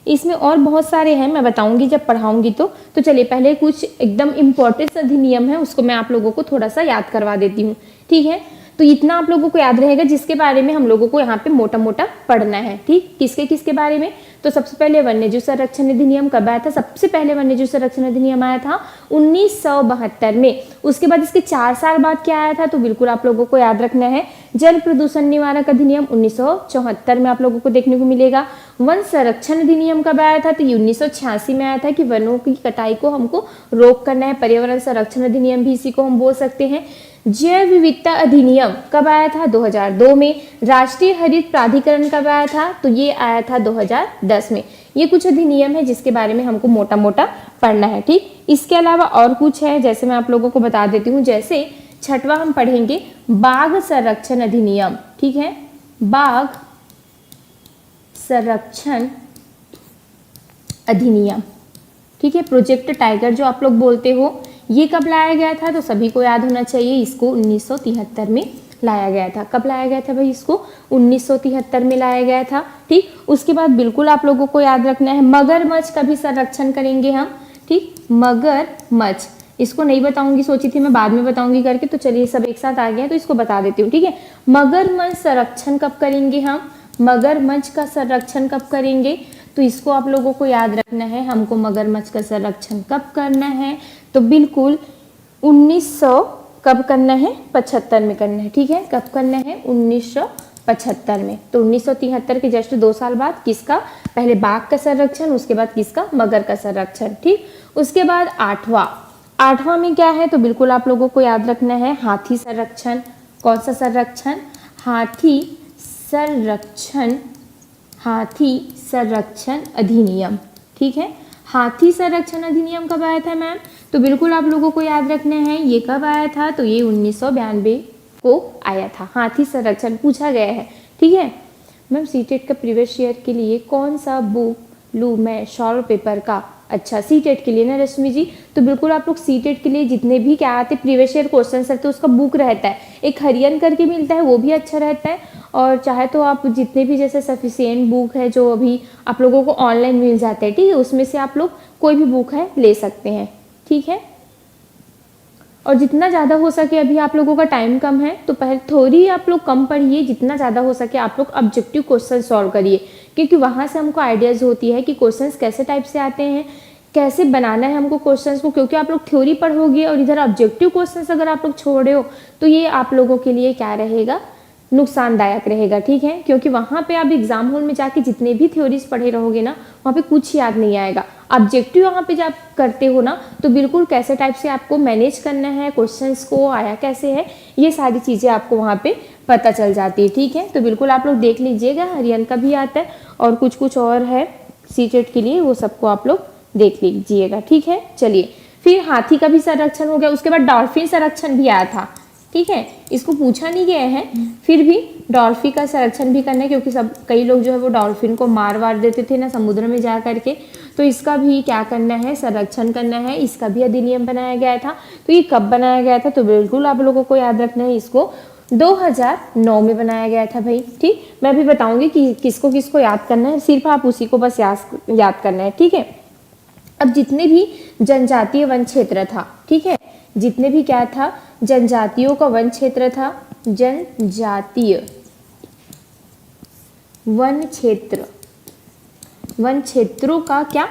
इसमें और बहुत सारे हैं, मैं बताऊंगी जब पढ़ाऊंगी तो चलिए पहले कुछ एकदम इम्पोर्टेंट अधिनियम है उसको मैं आप लोगों को थोड़ा सा याद करवा देती हूँ, ठीक है। तो इतना आप लोगों को याद रहेगा जिसके बारे में हम लोगों को यहाँ पे मोटा मोटा पढ़ना है, ठीक। किसके किसके बारे में? तो सबसे पहले वन्यजीव संरक्षण अधिनियम कब आया था? सबसे पहले वन्यजीव संरक्षण अधिनियम आया था 1972 में। उसके बाद इसके 4 साल बाद क्या आया था? तो बिल्कुल आप लोगों को याद रखना है, जल प्रदूषण निवारक अधिनियम 1974 में आप लोगों को देखने को मिलेगा। वन संरक्षण अधिनियम कब आया था? तो 1986 में आया था कि वनों की कटाई को हमको रोक करना है। पर्यावरण संरक्षण अधिनियम भी इसी को हम बोल सकते हैं। जैव विविधता अधिनियम कब आया था? 2002 में। राष्ट्रीय हरित प्राधिकरण कब आया था? तो ये आया था 2010 में। ये कुछ अधिनियम है जिसके बारे में हमको मोटा मोटा पढ़ना है, ठीक। इसके अलावा और कुछ है, जैसे मैं आप लोगों को बता देती हूँ। जैसे छठवां हम पढ़ेंगे बाघ संरक्षण अधिनियम, ठीक है, बाघ संरक्षण अधिनियम, ठीक है। प्रोजेक्ट टाइगर जो आप लोग बोलते हो, ये कब लाया गया था? तो सभी को याद होना चाहिए, इसको 1973 में लाया गया था। कब लाया गया था भाई? इसको 1973 में लाया गया था, ठीक। उसके बाद बिल्कुल आप लोगों को याद रखना है मगरमच्छ का भी संरक्षण करेंगे हम, ठीक। मगरमच्छ, इसको नहीं बताऊंगी, सोची थी मैं बाद में बताऊंगी करके, तो चलिए सब एक साथ आ गया तो इसको बता देती हूँ, ठीक है। मगरमच्छ संरक्षण कब करेंगे हम? मगरमच्छ का संरक्षण कब करेंगे? तो इसको आप लोगों को याद रखना है, हमको मगरमच्छ का संरक्षण कब करना है? तो बिल्कुल 1900 कब करना है? 75 में करना है, ठीक है। कब करना है? 1975 में। तो 1973 के जस्ट 2 साल बाद किसका? पहले बाघ का संरक्षण, उसके बाद किसका? मगर का संरक्षण, ठीक। उसके बाद आठवां में क्या है? तो बिल्कुल आप लोगों को याद रखना है हाथी संरक्षण। कौन सा संरक्षण? हाथी संरक्षण अधिनियम, ठीक है। हाथी संरक्षण अधिनियम कब आया था मैम? तो बिल्कुल आप लोगों को याद रखना है, ये कब आया था? तो ये 1992 को आया था। हाथी संरक्षण पूछा गया है, ठीक है। मैम सीटेट का प्रीवियस ईयर के लिए कौन सा बुक लूँ मैं सॉल्व पेपर का? अच्छा, सीटेट के लिए ना रश्मि जी, तो बिल्कुल आप लोग सीटेट के लिए जितने भी क्या आते प्रीवियस ईयर क्वेश्चन रहते उसका बुक रहता है, एक हरियन करके मिलता है, वो भी अच्छा रहता है। और चाहे तो आप जितने भी जैसे सफिशिएंट बुक है जो अभी आप लोगों को ऑनलाइन मिल जाते हैं, ठीक है, उसमें से आप लोग कोई भी बुक है ले सकते हैं, ठीक है। और जितना ज़्यादा हो सके, अभी आप लोगों का टाइम कम है तो पहले थोड़ी आप लोग कम पढ़िए, जितना ज़्यादा हो सके आप लोग ऑब्जेक्टिव क्वेश्चन सॉल्व करिए, क्योंकि वहाँ से हमको आइडियाज़ होती है कि क्वेश्चंस कैसे टाइप से आते हैं, कैसे बनाना है हमको क्वेश्चंस को। क्योंकि आप लोग थ्योरी पढ़ोगे और इधर ऑब्जेक्टिव क्वेश्चंस अगर आप लोग छोड़ रहे हो तो ये आप लोगों के लिए क्या रहेगा? नुकसानदायक रहेगा, ठीक है, क्योंकि वहाँ पे आप एग्जाम हॉल में जाके जितने भी थ्योरीज पढ़े रहोगे ना, वहाँ पे कुछ याद नहीं आएगा। ऑब्जेक्टिव वहाँ पे जब करते हो ना, तो बिल्कुल कैसे टाइप से आपको मैनेज करना है, क्वेश्चंस को आया कैसे है, ये सारी चीज़ें आपको वहाँ पे पता चल जाती है, ठीक है। तो बिल्कुल आप लोग देख लीजिएगा, हरियन का भी आता है और कुछ कुछ और है सीटेट के लिए, वो सबको आप लोग देख लीजिएगा, ठीक है। चलिए, फिर हाथी का भी संरक्षण हो गया, उसके बाद डॉल्फिन संरक्षण भी आया था, ठीक है। इसको पूछा नहीं गया है, फिर भी डॉल्फिन का संरक्षण भी करना है, क्योंकि सब कई लोग जो है वो डॉल्फिन को मार वार देते थे ना समुद्र में जा करके, तो इसका भी क्या करना है, संरक्षण करना है। इसका भी अधिनियम बनाया गया था। तो ये कब बनाया गया था, तो बिल्कुल आप लोगों को याद रखना है, इसको 2009 में बनाया गया था भाई, ठीक। मैं भी बताऊंगी कि किसको किसको याद करना है, सिर्फ आप उसी को बस याद करना है, ठीक है। अब जितने भी जनजातीय वन क्षेत्र था, ठीक है, जितने भी क्या था, जनजातियों का वन क्षेत्र था, जनजातीय वन क्षेत्र, वन क्षेत्रों का क्या,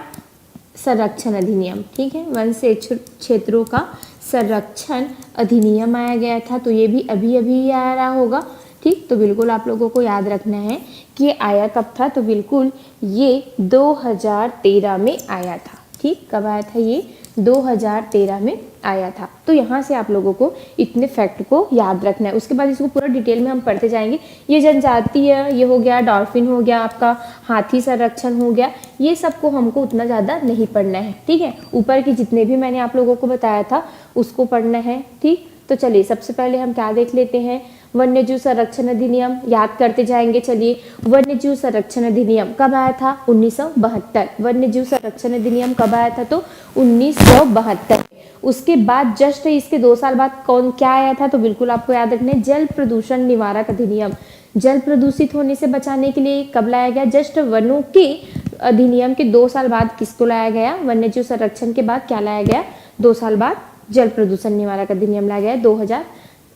संरक्षण अधिनियम, ठीक है। वन से क्षेत्रों का संरक्षण अधिनियम आया गया था। तो ये भी अभी अभी आ रहा होगा, ठीक। तो बिल्कुल आप लोगों को याद रखना है कि ये आया कब था, तो बिल्कुल ये 2013 में आया था, ठीक। कब आया था, ये 2013 में आया था। तो यहाँ से आप लोगों को इतने फैक्ट को याद रखना है। उसके बाद इसको पूरा डिटेल में हम पढ़ते जाएंगे। ये जनजातीय, ये हो गया, डॉल्फिन हो गया, आपका हाथी संरक्षण हो गया, ये सबको हमको उतना ज़्यादा नहीं पढ़ना है, ठीक है। ऊपर की जितने भी मैंने आप लोगों को बताया था उसको पढ़ना है, ठीक। तो चलिए, सबसे पहले हम क्या देख लेते हैं, वन्यजीव संरक्षण अधिनियम याद करते जाएंगे। चलिए, वन्यजीव संरक्षण अधिनियम कब आया था, 1972। वन्यजीव संरक्षण अधिनियम कब आया था, तो 1972। उसके बाद जस्ट इसके 2 साल बाद कौन क्या आया था, तो बिल्कुल आपको याद रखना है, जल प्रदूषण निवारक अधिनियम। जल प्रदूषित होने से बचाने के लिए कब लाया गया, जस्ट वनों के अधिनियम के 2 साल बाद किसको लाया गया, वन्यजीव संरक्षण के बाद क्या लाया गया, 2 साल बाद जल प्रदूषण निवारक अधिनियम लाया गया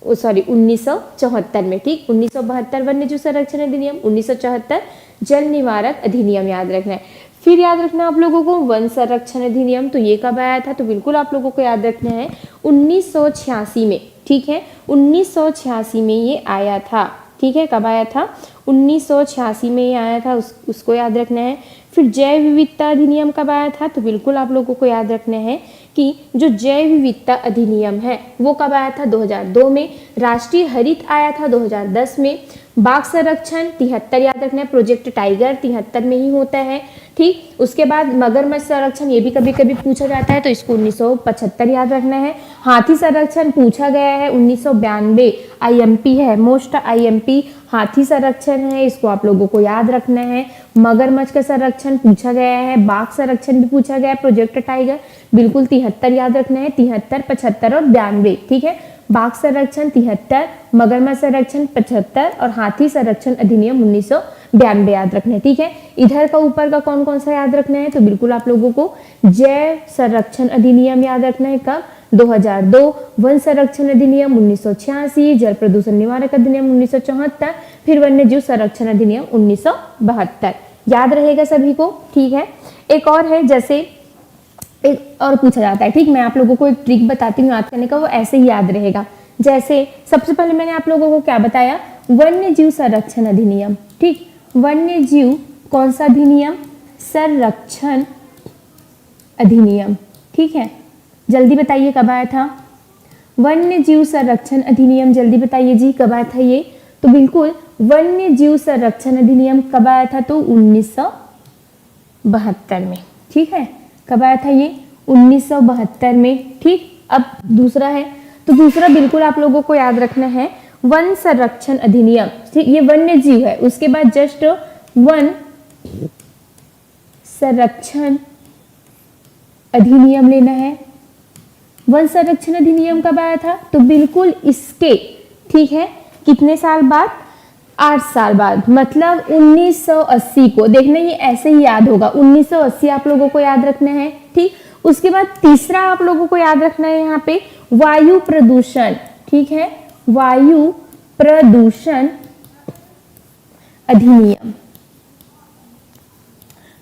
1974 में, ठीक। 1972 वन्यजीव संरक्षण अधिनियम, 1974 जल निवारक अधिनियम याद रखना है। फिर याद रखना आप लोगों को वन संरक्षण अधिनियम, तो ये कब आया था, तो बिल्कुल आप लोगों को याद रखना है 1986 में, ठीक है। 1986 में ये आया था, ठीक है। कब आया था, 1986 में ये आया था, उसको याद रखना है। फिर जैव विविधता अधिनियम कब आया था, तो बिल्कुल आप लोगों को याद रखना है कि जो जैव विविधता अधिनियम है वो कब आया था, 2002 में। राष्ट्रीय हरित आया था 2010 में। बाघ संरक्षण 73 याद रखना है, प्रोजेक्ट टाइगर 73 में ही होता है, ठीक। उसके बाद मगरमच्छ संरक्षण, ये भी कभी कभी पूछा जाता है, तो इसको 1975 याद रखना है। हाथी संरक्षण पूछा गया है 1992, IMP है, मोस्ट IMP हाथी संरक्षण है, इसको आप लोगों को याद रखना है। मगरमच्छ का संरक्षण पूछा गया है, बाघ संरक्षण भी पूछा गया है, प्रोजेक्ट टाइगर बिल्कुल 73 याद रखना है, 73, 75 और 92, ठीक है। बाघ संरक्षण 73, मगरमच्छ संरक्षण 75 और हाथी संरक्षण अधिनियम 1992 याद रखना है, ठीक है। इधर का ऊपर का कौन कौन सा याद रखना है, तो बिल्कुल आप लोगों को जैव संरक्षण अधिनियम याद रखना है, कब, 2002। वन संरक्षण अधिनियम 1986, जल प्रदूषण निवारक अधिनियम 1974, फिर वन्यजीव संरक्षण अधिनियम 1972 याद रहेगा सभी को, ठीक है। एक और है, जैसे एक और पूछा जाता है, ठीक। मैं आप लोगों को एक ट्रिक बताती हूँ याद करने का, वो ऐसे ही याद रहेगा। जैसे सबसे पहले मैंने आप लोगों को क्या बताया, वन्यजीव संरक्षण अधिनियम, ठीक। वन्यजीव कौन सा अधिनियम, संरक्षण अधिनियम, ठीक है। जल्दी बताइए कब आया था, वन्यजीव संरक्षण अधिनियम, जल्दी बताइए जी कब आया था ये, तो बिल्कुल वन्यजीव संरक्षण अधिनियम कब आया था, तो 1972 में, ठीक है। कब आया था ये, 1972 में, ठीक। अब दूसरा है, तो दूसरा बिल्कुल आप लोगों को याद रखना है, वन संरक्षण अधिनियम, ठीक। ये वन्य जीव है, उसके बाद जस्ट वन संरक्षण अधिनियम लेना है। वन संरक्षण अधिनियम कब आया था, तो बिल्कुल इसके, ठीक है, कितने साल बाद, 8 साल बाद, मतलब 1980 को। देखना ये ऐसे ही याद होगा, 1980 आप लोगों को याद रखना है, ठीक। उसके बाद तीसरा आप लोगों को याद रखना है यहाँ पे वायु प्रदूषण, ठीक है, वायु प्रदूषण अधिनियम।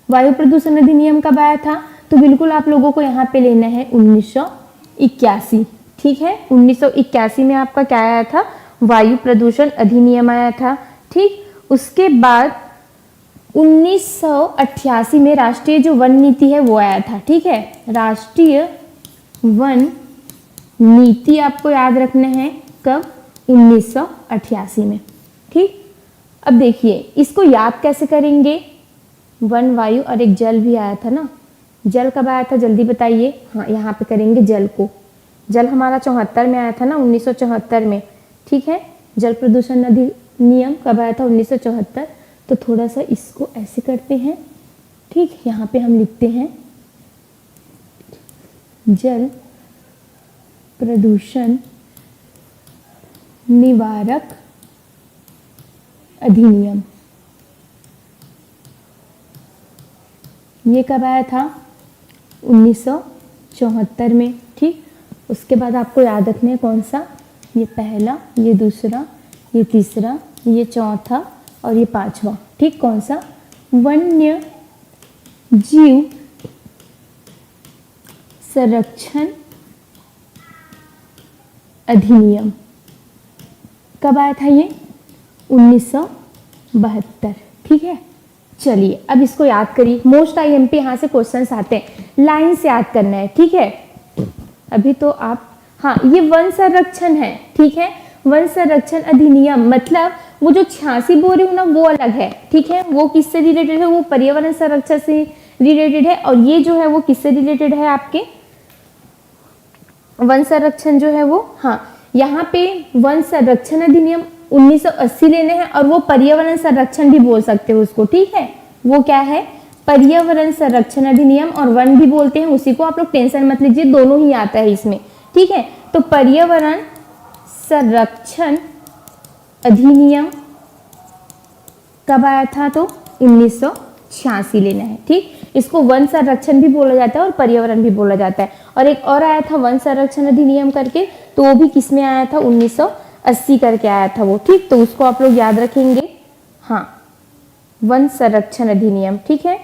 वायु प्रदूषण अधिनियम कब आया था, तो बिल्कुल आप लोगों को यहाँ पे लेना है 1981, ठीक है। 1981 में आपका क्या आया था, वायु प्रदूषण अधिनियम आया था। ठीक, उसके बाद 1988 में राष्ट्रीय जो वन नीति है वो आया था। ठीक है, राष्ट्रीय वन नीति आपको याद रखना है कब, 1988 में। ठीक, अब देखिए इसको याद कैसे करेंगे, वन, वायु और एक जल भी आया था ना। जल कब आया था जल्दी बताइए। हाँ, यहाँ पे करेंगे जल को। जल हमारा 74 में आया था ना, 1974 में। ठीक है, जल प्रदूषण अधिनियम कब आया था, 1974। तो थोड़ा सा इसको ऐसे करते हैं। ठीक, यहाँ पे हम लिखते हैं जल प्रदूषण निवारक अधिनियम। ये कब आया था, 1974 में। ठीक, उसके बाद आपको याद रखना है कौन सा, ये पहला, ये दूसरा, ये तीसरा, ये चौथा और ये पांचवा। ठीक, कौन सा, वन्य जीव संरक्षण अधिनियम। कब आया था ये, 1972। ठीक है, चलिए अब इसको याद करिए। मोस्ट आईएमपी यहाँ से क्वेश्चंस आते हैं, लाइन से याद करना है। ठीक है, अभी तो आप, हाँ ये वन संरक्षण है। ठीक है, वन संरक्षण अधिनियम मतलब वो जो 86 बोल रही हूँ ना वो अलग है। ठीक है, वो किससे रिलेटेड है, वो पर्यावरण संरक्षण से रिलेटेड है। और ये जो है वो किससे रिलेटेड है, आपके वन संरक्षण जो है वो, हाँ यहाँ पे वन संरक्षण अधिनियम 1980 लेने हैं और वो पर्यावरण संरक्षण भी बोल सकते हो उसको। ठीक है, वो क्या है, पर्यावरण संरक्षण अधिनियम, और वन भी बोलते हैं उसी को। आप लोग टेंशन मत लीजिए, दोनों ही आता है इसमें। ठीक है, तो पर्यावरण संरक्षण अधिनियम कब आया था, तो 1986 लेना है। ठीक, इसको वन संरक्षण भी बोला जाता है और पर्यावरण भी बोला जाता है। और एक और आया था वन संरक्षण अधिनियम करके, तो वो भी किसमें आया था, 1980 करके आया था वो। ठीक, तो उसको आप लोग याद रखेंगे। हाँ, वन संरक्षण अधिनियम। ठीक है,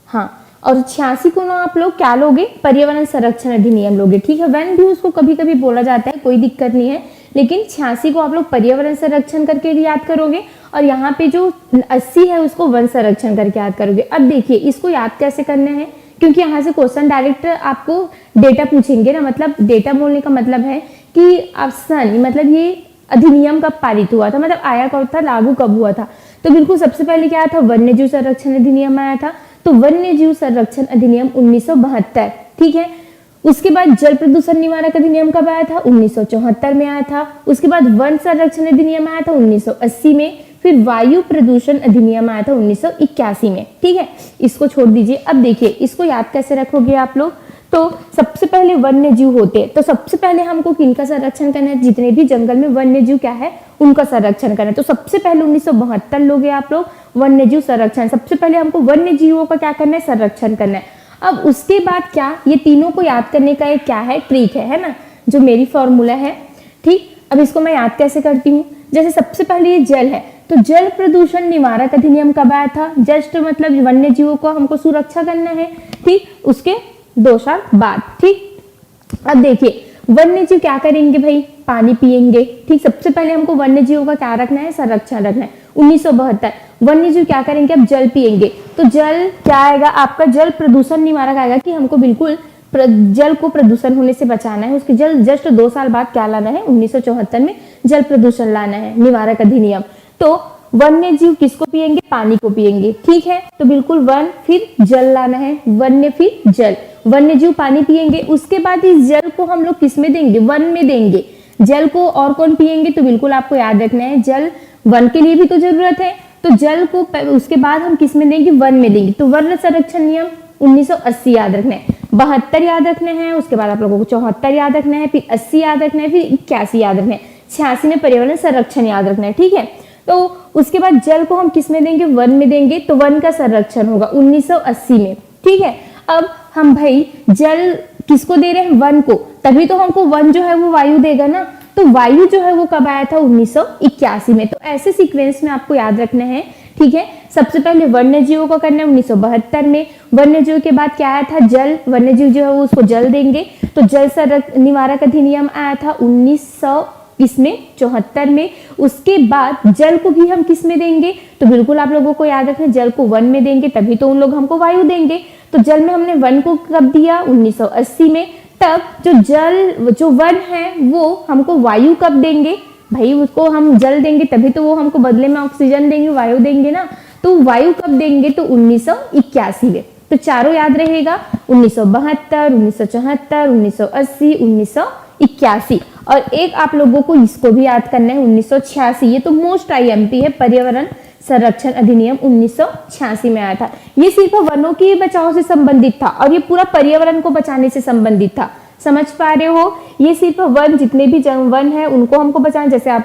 हाँ, और 86 को ना आप लोग क्या लोगे, पर्यावरण संरक्षण अधिनियम लोगे। ठीक है, वन भी उसको कभी कभी बोला जाता है, कोई दिक्कत नहीं है, लेकिन 86 को आप लोग पर्यावरण संरक्षण करके याद करोगे और यहाँ पे जो 80 है उसको वन संरक्षण करके याद करोगे। अब देखिए इसको याद कैसे करना है, क्योंकि यहाँ से क्वेश्चन डायरेक्ट आपको डेटा पूछेंगे ना। मतलब डेटा बोलने का मतलब है कि ऑप्शन, मतलब ये अधिनियम कब पारित हुआ था, मतलब आया कब था, लागू कब हुआ था। तो बिल्कुल सबसे पहले क्या था, वन्य जीव संरक्षण अधिनियम आया था। तो वन्य जीव संरक्षण अधिनियम 1972। ठीक है, उसके बाद जल प्रदूषण निवारक अधिनियम कब आया था, 1974 में आया था। उसके बाद वन संरक्षण अधिनियम आया था 1980 में। फिर वायु प्रदूषण अधिनियम आया था 1981 में। ठीक है, इसको छोड़ दीजिए। अब देखिए इसको याद कैसे रखोगे आप लोग, तो सबसे पहले वन्य जीव होते हैं, तो सबसे पहले हमको किनका संरक्षण करना है, जितने भी जंगल में वन्य जीव क्या है उनका संरक्षण करना है। तो सबसे पहले 1972 लोगे आप लोग वन्य जीव संरक्षण। सबसे पहले हमको वन्य जीवों का क्या करना है, संरक्षण करना है। अब उसके बाद क्या, ये तीनों को याद करने का एक क्या है, ट्रिक है ना, जो मेरी फॉर्मूला है। ठीक, अब इसको मैं याद कैसे करती हूँ, जैसे सबसे पहले ये जल है, तो जल प्रदूषण निवारक अधिनियम कब आया था, जस्ट मतलब वन्य जीवों को हमको सुरक्षा करना है। ठीक, उसके 2 साल बाद। ठीक, अब देखिए वन्य जीव क्या करेंगे भाई, पानी पिएंगे। ठीक, सबसे पहले हमको वन्य जीवों का क्या रखना है, संरक्षण रखना है। 1972 वन्य जीव क्या करेंगे, अब जल पिएंगे। तो जल क्या आएगा आपका, जल प्रदूषण निवारक आएगा कि हमको बिल्कुल जल को प्रदूषण होने से बचाना है। उसके जल जस्ट 2 साल बाद क्या लाना है, 1974 में जल प्रदूषण लाना है, निवारक अधिनियम। तो वन्य जीव किसको पिएंगे, पानी को पिएंगे। ठीक है, तो बिल्कुल वन फिर जल लाना है, वन्य फिर जल, वन्य जीव पानी पिएंगे। उसके बाद इस जल को हम लोग किस में देंगे, वन में देंगे। जल को और कौन पिएंगे, तो बिल्कुल आपको याद रखना है जल वन के लिए भी तो जरूरत है, तो जल को उसके बाद हम किस में देंगे, वन में देंगे। तो वन संरक्षण नियम 1980 याद रखना है, 72 याद रखना है, उसके बाद आप लोगों को 74 याद रखना है, फिर 80 याद रखना है, फिर 81 याद रखना है, 86 में पर्यावरण संरक्षण याद रखना है। ठीक है, तो उसके बाद जल को हम किस में देंगे, वन में देंगे, तो वन का संरक्षण होगा 1980 में। ठीक है, अब हम भाई जल किसको दे रहे हैं, वन को, तभी तो हमको वन जो है वो वायु देगा ना। तो वायु जो है वो कब आया था, 1981 में। तो ऐसे सीक्वेंस में आपको याद रखना है ठीक है। सबसे पहले वन्य जीवों को करना है 1972 में। वन्य जीव के बाद क्या आया था, जल, वन्य जीव जो है वो उसको जल देंगे, तो जल संरक्षण निवारक अधिनियम आया था 1974 में। उसके बाद जल को भी हम किस में देंगे, तो बिल्कुल आप लोगों को याद रखना, जल को वन में देंगे तभी तो उन लोग हमको वायु देंगे। तो जल में हमने वन को कब दिया, 1980 में। तब जो वन है वो हमको वायु कब देंगे, भाई उसको हम जल देंगे तभी तो वो हमको बदले में ऑक्सीजन देंगे, वायु देंगे ना, तो वायु कब देंगे, तो 1981 में। तो चारों याद रहेगा, 1972, 1974, 1980, 1981। और एक आप लोगों को इसको भी याद करना है 1986, ये तो मोस्ट आईएमपी है, पर्यावरण संरक्षण अधिनियम 1986 में आया था। ये सिर्फ वनों के बचाव से संबंधित था और ये पूरा पर्यावरण को बचाने से संबंधित था। समझ पा रहे हो, ये सिर्फ वन, जितने भी वन है उनको हमको बचाना। जैसे आप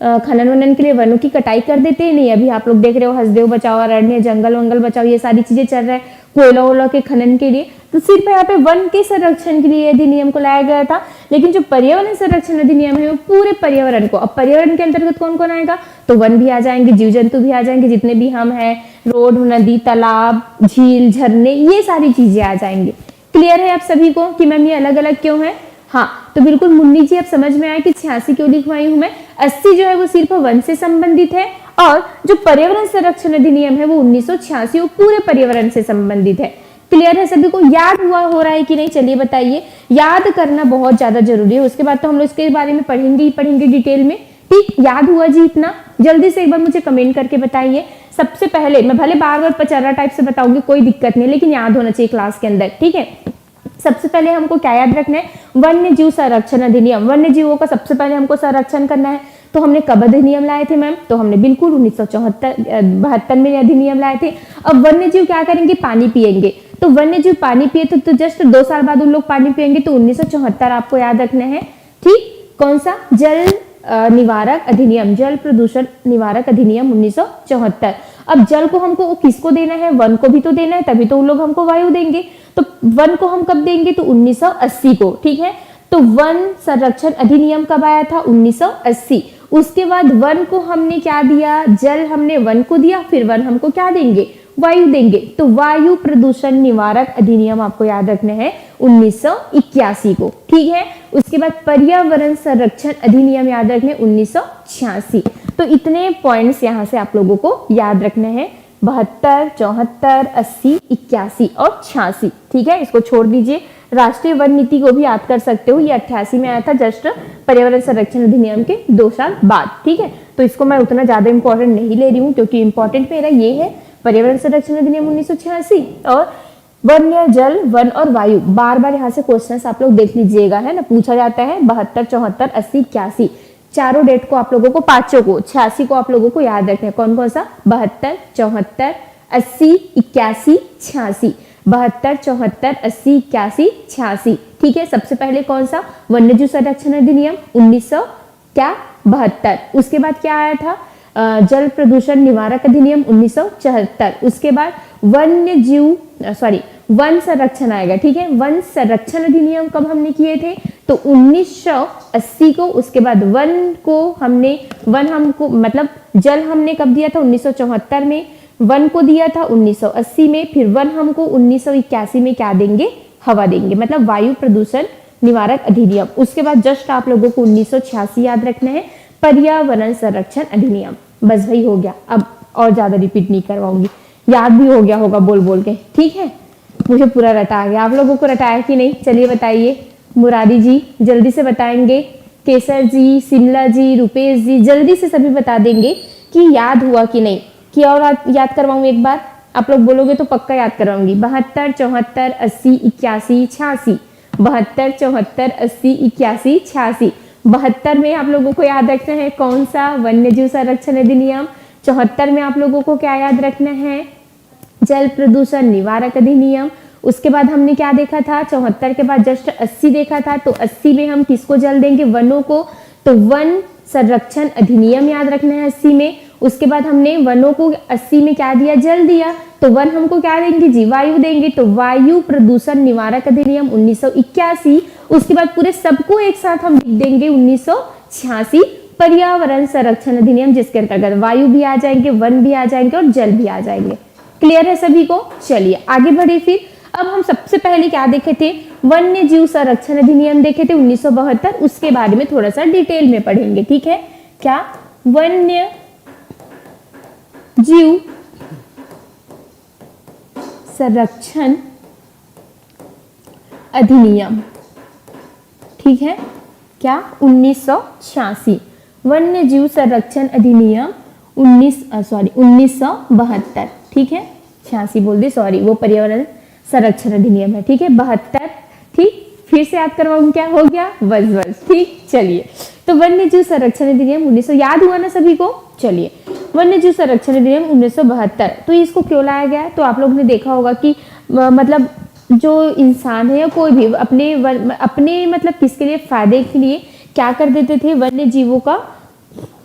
खनन वनन के लिए वनों की कटाई कर देते हैं, नहीं, अभी आप लोग देख रहे हो हसदेव बचाओ, अरण्य जंगल वंगल बचाओ, ये सारी चीजें चल रहा है कोयला वोला के खनन के लिए। तो सिर्फ यहाँ पे वन के संरक्षण के लिए अधिनियम को लाया गया था। लेकिन जो पर्यावरण संरक्षण अधिनियम है वो पूरे पर्यावरण को, अब पर्यावरण के अंतर्गत कौन कौन आएगा, तो वन भी आ जाएंगे, जीव जंतु भी आ जाएंगे, जितने भी हम हैं, रोड, नदी, तालाब, झील, झरने, ये सारी चीजें आ जाएंगे। क्लियर है आप सभी को कि मैम ये अलग अलग क्यों है? हाँ, तो बिल्कुल मुन्नी जी अब समझ में आया कि 86 क्यों लिखवाई हूं मैं। 80 जो है वो सिर्फ वन से संबंधित है और जो पर्यावरण संरक्षण अधिनियम है वो 1986 वो पूरे पर्यावरण से संबंधित है। क्लियर है सभी को? याद हुआ हो रहा है कि नहीं, चलिए बताइए। याद करना बहुत ज्यादा जरूरी है, उसके बाद तो हम लोग इसके बारे में पढ़ेंगे ही पढ़ेंगे डिटेल में। ठीक, याद हुआ जी इतना? जल्दी से एक बार मुझे कमेंट करके बताइए। सबसे पहले मैं भले बार बार पचारा टाइप से बताऊंगी, कोई दिक्कत नहीं, लेकिन याद होना चाहिए क्लास के अंदर, ठीक है। सबसे पहले हमको क्या याद रखना है, वन्य जीव संरक्षण अधिनियम। वन्य जीवों का सबसे पहले हमको संरक्षण करना है। तो हमने कब अधिनियम लाए थे मैम, तो हमने बिल्कुल 1972 में अधिनियम लाए थे। अब वन्य जीव क्या करेंगे, पानी पिएंगे। तो वन्य जीव पानी पिए तो जस्ट 2 साल बाद उन लोग पानी पिएंगे, तो 1974 आपको याद रखना है। ठीक, कौन सा, जल निवारक अधिनियम, जल प्रदूषण निवारक अधिनियम 1974। अब जल को हमको किसको देना है, वन को भी तो देना है, तभी तो उन लोग हमको वायु देंगे। तो वन को हम कब देंगे, तो 1980 को, ठीक है। तो वन संरक्षण अधिनियम कब आया था, 1980। उसके बाद वन को हमने क्या दिया, जल हमने वन को दिया, फिर वन हमको क्या देंगे, वायु देंगे। तो वायु प्रदूषण निवारक अधिनियम आपको याद रखना है 1981 को, ठीक है। उसके बाद पर्यावरण संरक्षण अधिनियम याद रखने 1986। तो इतने पॉइंट्स यहाँ से आप लोगों को याद रखने हैं, 72, 74, 80, 81 और 86, ठीक है। इसको छोड़ दीजिए, राष्ट्रीय वन नीति को भी याद कर सकते हो, ये 88 में आया था, जस्ट पर्यावरण संरक्षण अधिनियम के 2 साल बाद, ठीक है। तो इसको मैं उतना ज्यादा इंपॉर्टेंट नहीं ले रही हूँ, क्योंकि इंपॉर्टेंट मेरा ये है पर्यावरण संरक्षण अधिनियम 1986 और वन्य, जल, वन और वायु। बार बार यहाँ से क्वेश्चंस आप लोग देख लीजिएगा, है ना, पूछा जाता है। 72, 74, 80, 81 चारों डेट को आप लोगों को, पांचों को, 86 को आप लोगों को याद रखना है। कौन कौन सा, 72, 74, 80, 81, 86, 72, 74, 80, 81, 86, ठीक है। सबसे पहले कौन सा, वन्यजीव संरक्षण अधिनियम 1972। उसके बाद क्या आया था, जल प्रदूषण निवारक अधिनियम 1974। उसके बाद वन संरक्षण आएगा, ठीक है। वन संरक्षण अधिनियम कब हमने किए थे, तो 1980 को। उसके बाद वन हमको मतलब जल हमने कब दिया था, 1974 में। वन को दिया था 1980 में। फिर वन हमको 1981 में क्या देंगे, हवा देंगे, मतलब वायु प्रदूषण निवारक अधिनियम। उसके बाद जस्ट आप लोगों को 1986 याद रखना है, पर्यावरण संरक्षण अधिनियम। बस भाई हो गया, अब और ज्यादा रिपीट नहीं करवाऊंगी, याद भी हो गया होगा बोल बोल के, ठीक है। मुझे पूरा रटा आ गया, आप लोगों को रटाया कि नहीं, चलिए बताइए। मुरारी जी जल्दी से बताएंगे, केसर जी, शिमला जी, रुपेश जी, जल्दी से सभी बता देंगे कि याद हुआ कि नहीं। कि और याद करवाऊं एक बार, आप लोग बोलोगे तो पक्का याद करवाऊंगी। 72, 74, 80, 81, 86, 72, 74, 80, 81, 86। 72 में आप लोगों को याद रखना है कौन सा, वन्यजीव संरक्षण अधिनियम। 74 में आप लोगों को क्या याद रखना है, जल प्रदूषण निवारक अधिनियम। उसके बाद हमने क्या देखा था, 74 के बाद जस्ट 80 देखा था। तो 80 में हम किसको जल देंगे, वनों को। तो वन संरक्षण अधिनियम याद रखना है 80 में। उसके बाद हमने वनों को 80 में क्या दिया, जल दिया। तो वन हमको क्या देंगे जी, वायु देंगे। तो वायु प्रदूषण निवारक अधिनियम 1981। उसके बाद पूरे सबको एक साथ हम लिख देंगे 1986 पर्यावरण संरक्षण अधिनियम, जिसके अंतर्गत वायु भी आ जाएंगे, वन भी आ जाएंगे और जल भी आ जाएंगे। क्लियर है सभी को? चलिए आगे बढ़े फिर। अब हम सबसे पहले क्या देखे थे, वन्य जीव संरक्षण अधिनियम देखे थे 1972, उसके बारे में थोड़ा सा डिटेल में पढ़ेंगे, ठीक है? क्या? वन्य जीव संरक्षण अधिनियम, ठीक है? क्या? 1986 वन्य जीव संरक्षण अधिनियम 1972, ठीक है? 86 बोल दी, सॉरी, वो पर्यावरण संरक्षण अधिनियम है, ठीक है? 72, ठीक? फिर से याद करवाऊं, क्या हो गया? बस बस, ठीक। चलिए, तो वन्य जीव संरक्षण अधिनियम 1900 याद हुआ ना सभी को? चलिए, वन्य जीव संरक्षण अधिनियम 1972, तो इसको क्यों लाया गया? तो आप लोग ने देखा होगा कि मतलब जो इंसान है या कोई भी अपने मतलब किसके लिए, फायदे के लिए क्या कर देते थे, वन्य जीवों का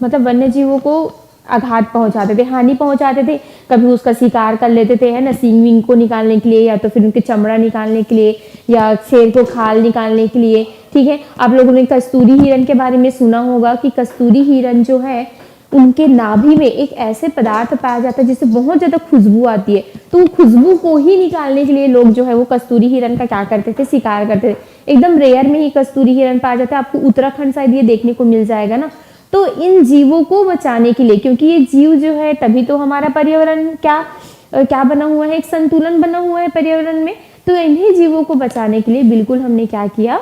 मतलब वन्य जीवों को आघात पहुंचाते थे, हानि पहुंचाते थे। कभी उसका शिकार कर लेते थे, है ना, सींग विंग को निकालने के लिए, या तो फिर उनके चमड़ा निकालने के लिए, या शेर को खाल निकालने के लिए, ठीक है? आप लोगों ने कस्तूरी हिरण के बारे में सुना होगा कि कस्तूरी हिरण जो है, उनके नाभि में एक ऐसे पदार्थ पाया जाता है जिससे बहुत ज्यादा खुशबू आती है, तो खुशबू को ही निकालने के लिए लोग जो है वो कस्तूरी हिरण का क्या करते थे, शिकार करते थे। एकदम रेयर में ही कस्तूरी हिरण पाया जाता है, आपको उत्तराखंड शायद ये देखने को मिल जाएगा ना। तो इन जीवों को बचाने के लिए, क्योंकि ये जीव जो है, तभी तो हमारा पर्यावरण क्या बना हुआ है, एक संतुलन बना हुआ है पर्यावरण में, तो इन्हीं जीवों को बचाने के लिए बिल्कुल हमने क्या किया,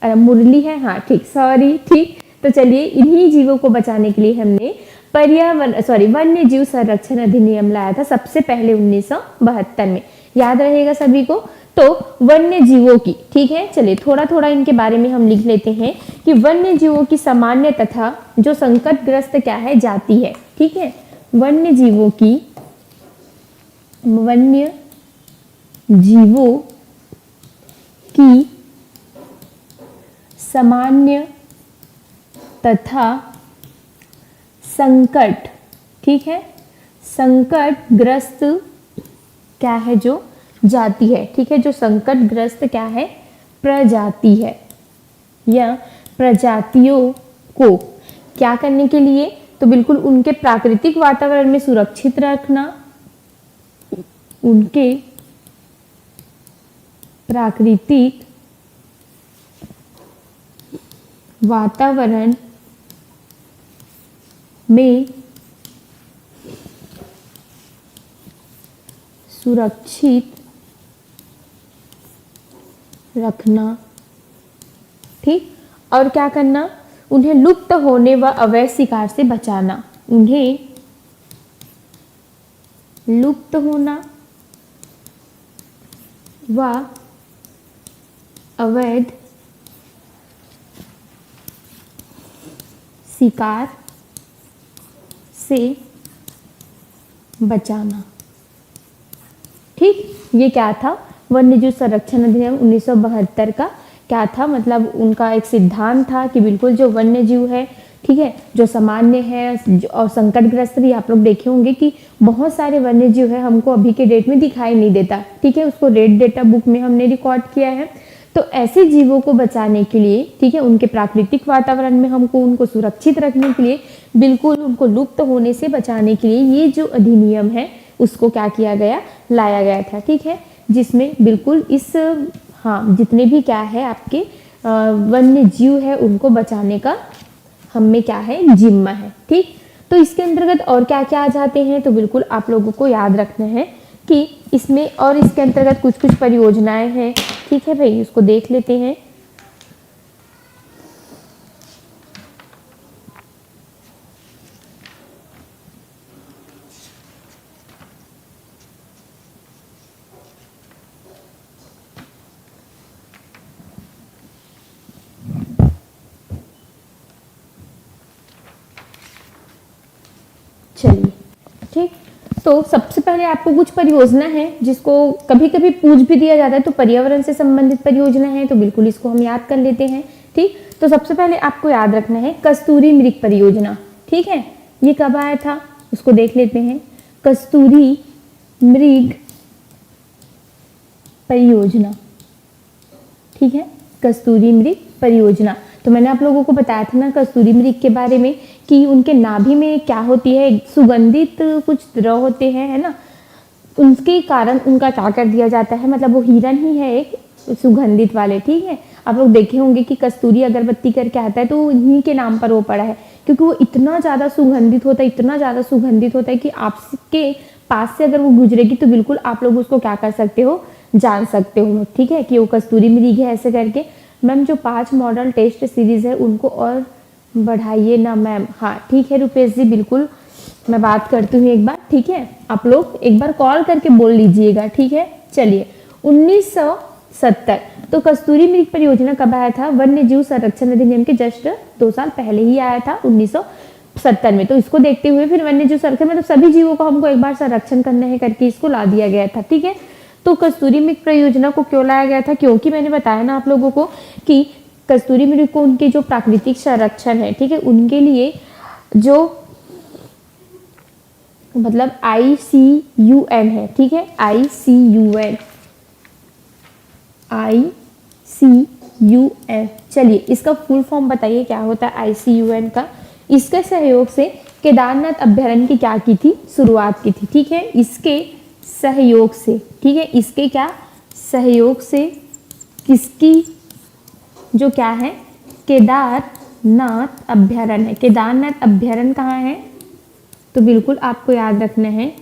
मुरली है, हाँ ठीक, सॉरी, ठीक। तो चलिए, इन्हीं जीवों को बचाने के लिए हमने वन्य जीव संरक्षण अधिनियम लाया था सबसे पहले 1972 में, याद रहेगा सभी को। तो वन्य जीवों की, ठीक है, चलिए थोड़ा थोड़ा इनके बारे में हम लिख लेते हैं कि वन्य जीवों की सामान्य तथा जो संकटग्रस्त क्या है, जाति है, ठीक है? वन्य जीवों की सामान्य तथा संकट, ठीक है, संकटग्रस्त क्या है, जो जाति है, ठीक है? जो संकटग्रस्त क्या है, प्रजाति है, या प्रजातियों को क्या करने के लिए, तो बिल्कुल उनके प्राकृतिक वातावरण में सुरक्षित रखना, उनके प्राकृतिक वातावरण में सुरक्षित रखना, ठीक? और क्या करना, उन्हें लुप्त होने व अवैध शिकार से बचाना, उन्हें लुप्त होना व अवैध शिकार से बचाना, ठीक? ये क्या था, वन्यजीव संरक्षण अधिनियम 1972 का क्या था, मतलब उनका एक सिद्धांत था कि बिल्कुल जो वन्य जीव है, ठीक है, जो सामान्य है और संकटग्रस्त भी, आप लोग देखे होंगे कि बहुत सारे वन्य जीव है हमको अभी के डेट में दिखाई नहीं देता, ठीक है? उसको रेड डेटा बुक में हमने रिकॉर्ड किया है। तो ऐसे जीवों को बचाने के लिए, ठीक है, उनके प्राकृतिक वातावरण में हमको उनको सुरक्षित रखने के लिए, बिल्कुल उनको लुप्त होने से बचाने के लिए ये जो अधिनियम है उसको क्या किया गया, लाया गया था, ठीक है? जिसमें बिल्कुल इस जितने भी क्या है आपके वन्य जीव है उनको बचाने का हम में क्या है, जिम्मा है, ठीक? तो इसके अंतर्गत और क्या क्या आ जाते हैं, तो बिल्कुल आप लोगों को याद रखना है कि इसमें और इसके अंतर्गत कुछ कुछ परियोजनाएं हैं, ठीक है भाई, उसको देख लेते हैं। चलिए, ठीक। तो सबसे पहले आपको कुछ परियोजना है जिसको कभी कभी पूछ भी दिया जाता है, तो पर्यावरण से संबंधित परियोजना है, तो बिल्कुल इसको हम याद कर लेते हैं, ठीक। तो सबसे पहले आपको याद रखना है कस्तूरी मृग परियोजना, ठीक है? ये कब आया था उसको देख लेते हैं। कस्तूरी मृग परियोजना, ठीक है, कस्तूरी मृग परियोजना। तो मैंने आप लोगों को बताया था ना कस्तूरी मृग के बारे में कि उनके नाभि में क्या होती है, सुगंधित कुछ द्रव होते हैं, है ना, उनके कारण उनका क्या कर दिया जाता है, मतलब वो हिरन ही है एक सुगंधित वाले, ठीक है। आप लोग देखे होंगे कि कस्तूरी अगरबत्ती करके आता है तो इन्हीं के नाम पर वो पड़ा है, क्योंकि वो इतना ज़्यादा सुगंधित होता है, इतना ज़्यादा सुगंधित होता है कि आपके पास से अगर वो गुजरेगी तो बिल्कुल आप लोग उसको क्या कर सकते हो, जान सकते हो, ठीक है, कि वो कस्तूरी मृग है ऐसे करके। मैम जो 5 मॉडल टेस्ट सीरीज है उनको और बढ़ाइए ना मैम। हाँ ठीक है रुपेश जी, बिल्कुल मैं बात करती हूँ एक बार, ठीक है, आप लोग एक बार कॉल करके बोल लीजिएगा, ठीक है। चलिए 1970 तो कस्तूरी मृग परियोजना कब आया था, वन्य जीव संरक्षण अधिनियम के जस्ट 2 साल पहले ही आया था 1970 में। तो इसको देखते हुए फिर वन्य जीव संरक्षण मतलब सभी जीवों को हमको एक बार संरक्षण करना है करके इसको ला दिया गया था, ठीक है। तो कस्तूरी मृग परियोजना को क्यों लाया गया था, क्योंकि मैंने बताया ना आप लोगों को कि कस्तूरी मृग को उनके जो प्राकृतिक संरक्षण है, ठीक है, उनके लिए जो मतलब ICUN है, ठीक है, ICUN चलिए इसका फुल फॉर्म बताइए क्या होता है ICUN का। इसके सहयोग से केदारनाथ अभ्यारण्य की क्या की थी, शुरुआत की थी, ठीक है। इसके सहयोग से, ठीक है, इसके क्या सहयोग से किसकी जो क्या है, केदारनाथ अभ्यारण्य है। केदारनाथ अभ्यारण्य कहाँ है, तो बिल्कुल आपको याद रखना है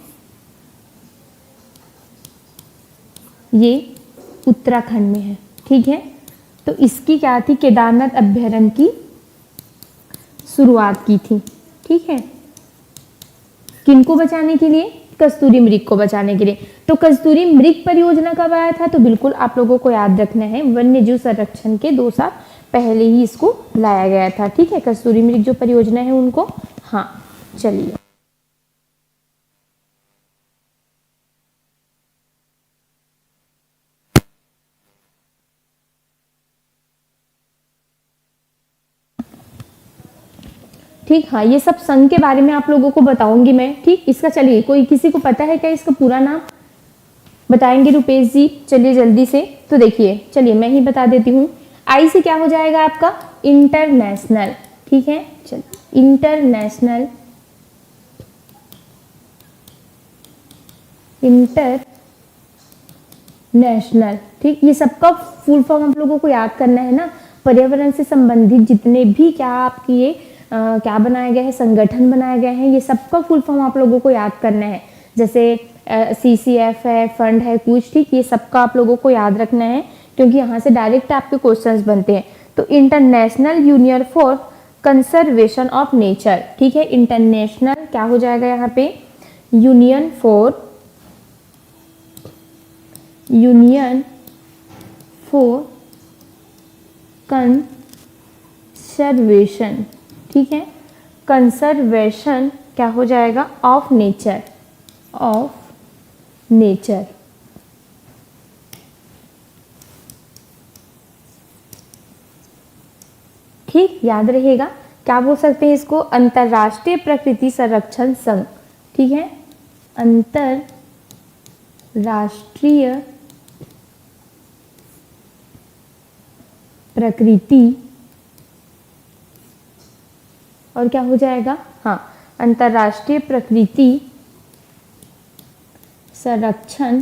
ये उत्तराखंड में है, ठीक है। तो इसकी क्या थी, केदारनाथ अभ्यारण्य की शुरुआत की थी, ठीक है, किनको बचाने के लिए, कस्तूरी मृग को बचाने के लिए। तो कस्तूरी मृग परियोजना कब आया था, तो बिल्कुल आप लोगों को याद रखना है वन्य जीव संरक्षण के 2 साल पहले ही इसको लाया गया था, ठीक है, कस्तूरी मृग जो परियोजना है उनको। हाँ चलिए ठीक, हाँ ये सब संघ के बारे में आप लोगों को बताऊंगी मैं, ठीक। इसका चलिए कोई किसी को पता है क्या इसका पूरा नाम, बताएंगे रुपेश जी, चलिए जल्दी से। तो देखिए चलिए मैं ही बता देती हूँ। आई से क्या हो जाएगा आपका, इंटरनेशनल, ठीक है, चलिए इंटरनेशनल, इंटरनेशनल, ठीक। ये सबका फुल फॉर्म आप लोगों को याद करना है ना। पर्यावरण से संबंधित जितने भी क्या आपकी ये क्या बनाए गए हैं, संगठन बनाए गए हैं, ये सबका फुल फॉर्म आप लोगों को याद करना है। जैसे CCF है, फंड है कुछ, ठीक, ये सबका आप लोगों को याद रखना है क्योंकि यहाँ से डायरेक्ट आपके क्वेश्चंस बनते हैं। तो international union for conservation of nature, ठीक है, इंटरनेशनल क्या हो जाएगा यहाँ पे, यूनियन फॉर कंजर्वेशन, ठीक है, कंजर्वेशन क्या हो जाएगा, ऑफ नेचर, ठीक, याद रहेगा। क्या बोल सकते हैं इसको, अंतरराष्ट्रीय प्रकृति संरक्षण संघ, ठीक है, अंतरराष्ट्रीय प्रकृति और क्या हो जाएगा, हाँ अंतरराष्ट्रीय प्रकृति संरक्षण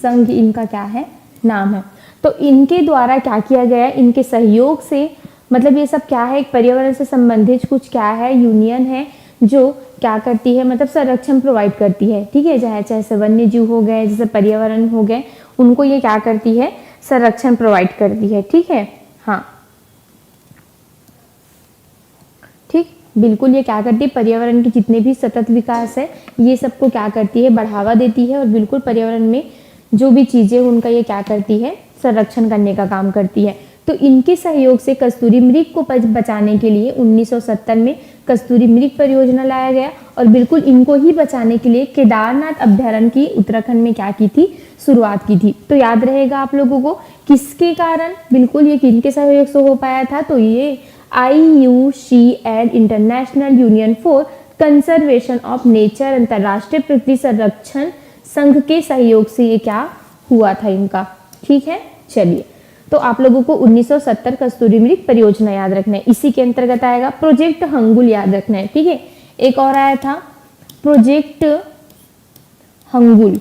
संघ इनका क्या है, नाम है। तो इनके द्वारा क्या किया गया, इनके सहयोग से, मतलब ये सब क्या है, एक पर्यावरण से संबंधित कुछ क्या है, यूनियन है जो क्या करती है, मतलब संरक्षण प्रोवाइड करती है, ठीक है, चाहे वन्य जीव हो गए, जैसे पर्यावरण हो गए, उनको ये क्या करती है, संरक्षण प्रोवाइड करती है, ठीक है। हाँ ठीक, बिल्कुल ये क्या करती है, पर्यावरण के जितने भी सतत विकास है ये सबको क्या करती है, बढ़ावा देती है, और बिल्कुल पर्यावरण में जो भी चीजें उनका ये क्या करती है, संरक्षण करने का काम करती है। तो इनके सहयोग से कस्तूरी मृग को बचाने के लिए 1970 में कस्तूरी मृग परियोजना लाया गया, और बिल्कुल इनको ही बचाने के लिए केदारनाथ अभ्यारण्य की उत्तराखंड में क्या की थी, शुरुआत की थी। तो याद रहेगा आप लोगों को किसके कारण, बिल्कुल ये किनके सहयोग से हो पाया था, तो ये IUCN international union for conservation of nature, अंतरराष्ट्रीय प्रकृति संरक्षण संघ के सहयोग से ये क्या हुआ था इनका, ठीक है। चलिए तो आप लोगों को 1970 कस्तूरी मृग परियोजना याद रखना है, इसी के अंतर्गत आएगा। प्रोजेक्ट हंगुल याद रखना है, ठीक है। एक और आया था प्रोजेक्ट हंगुल,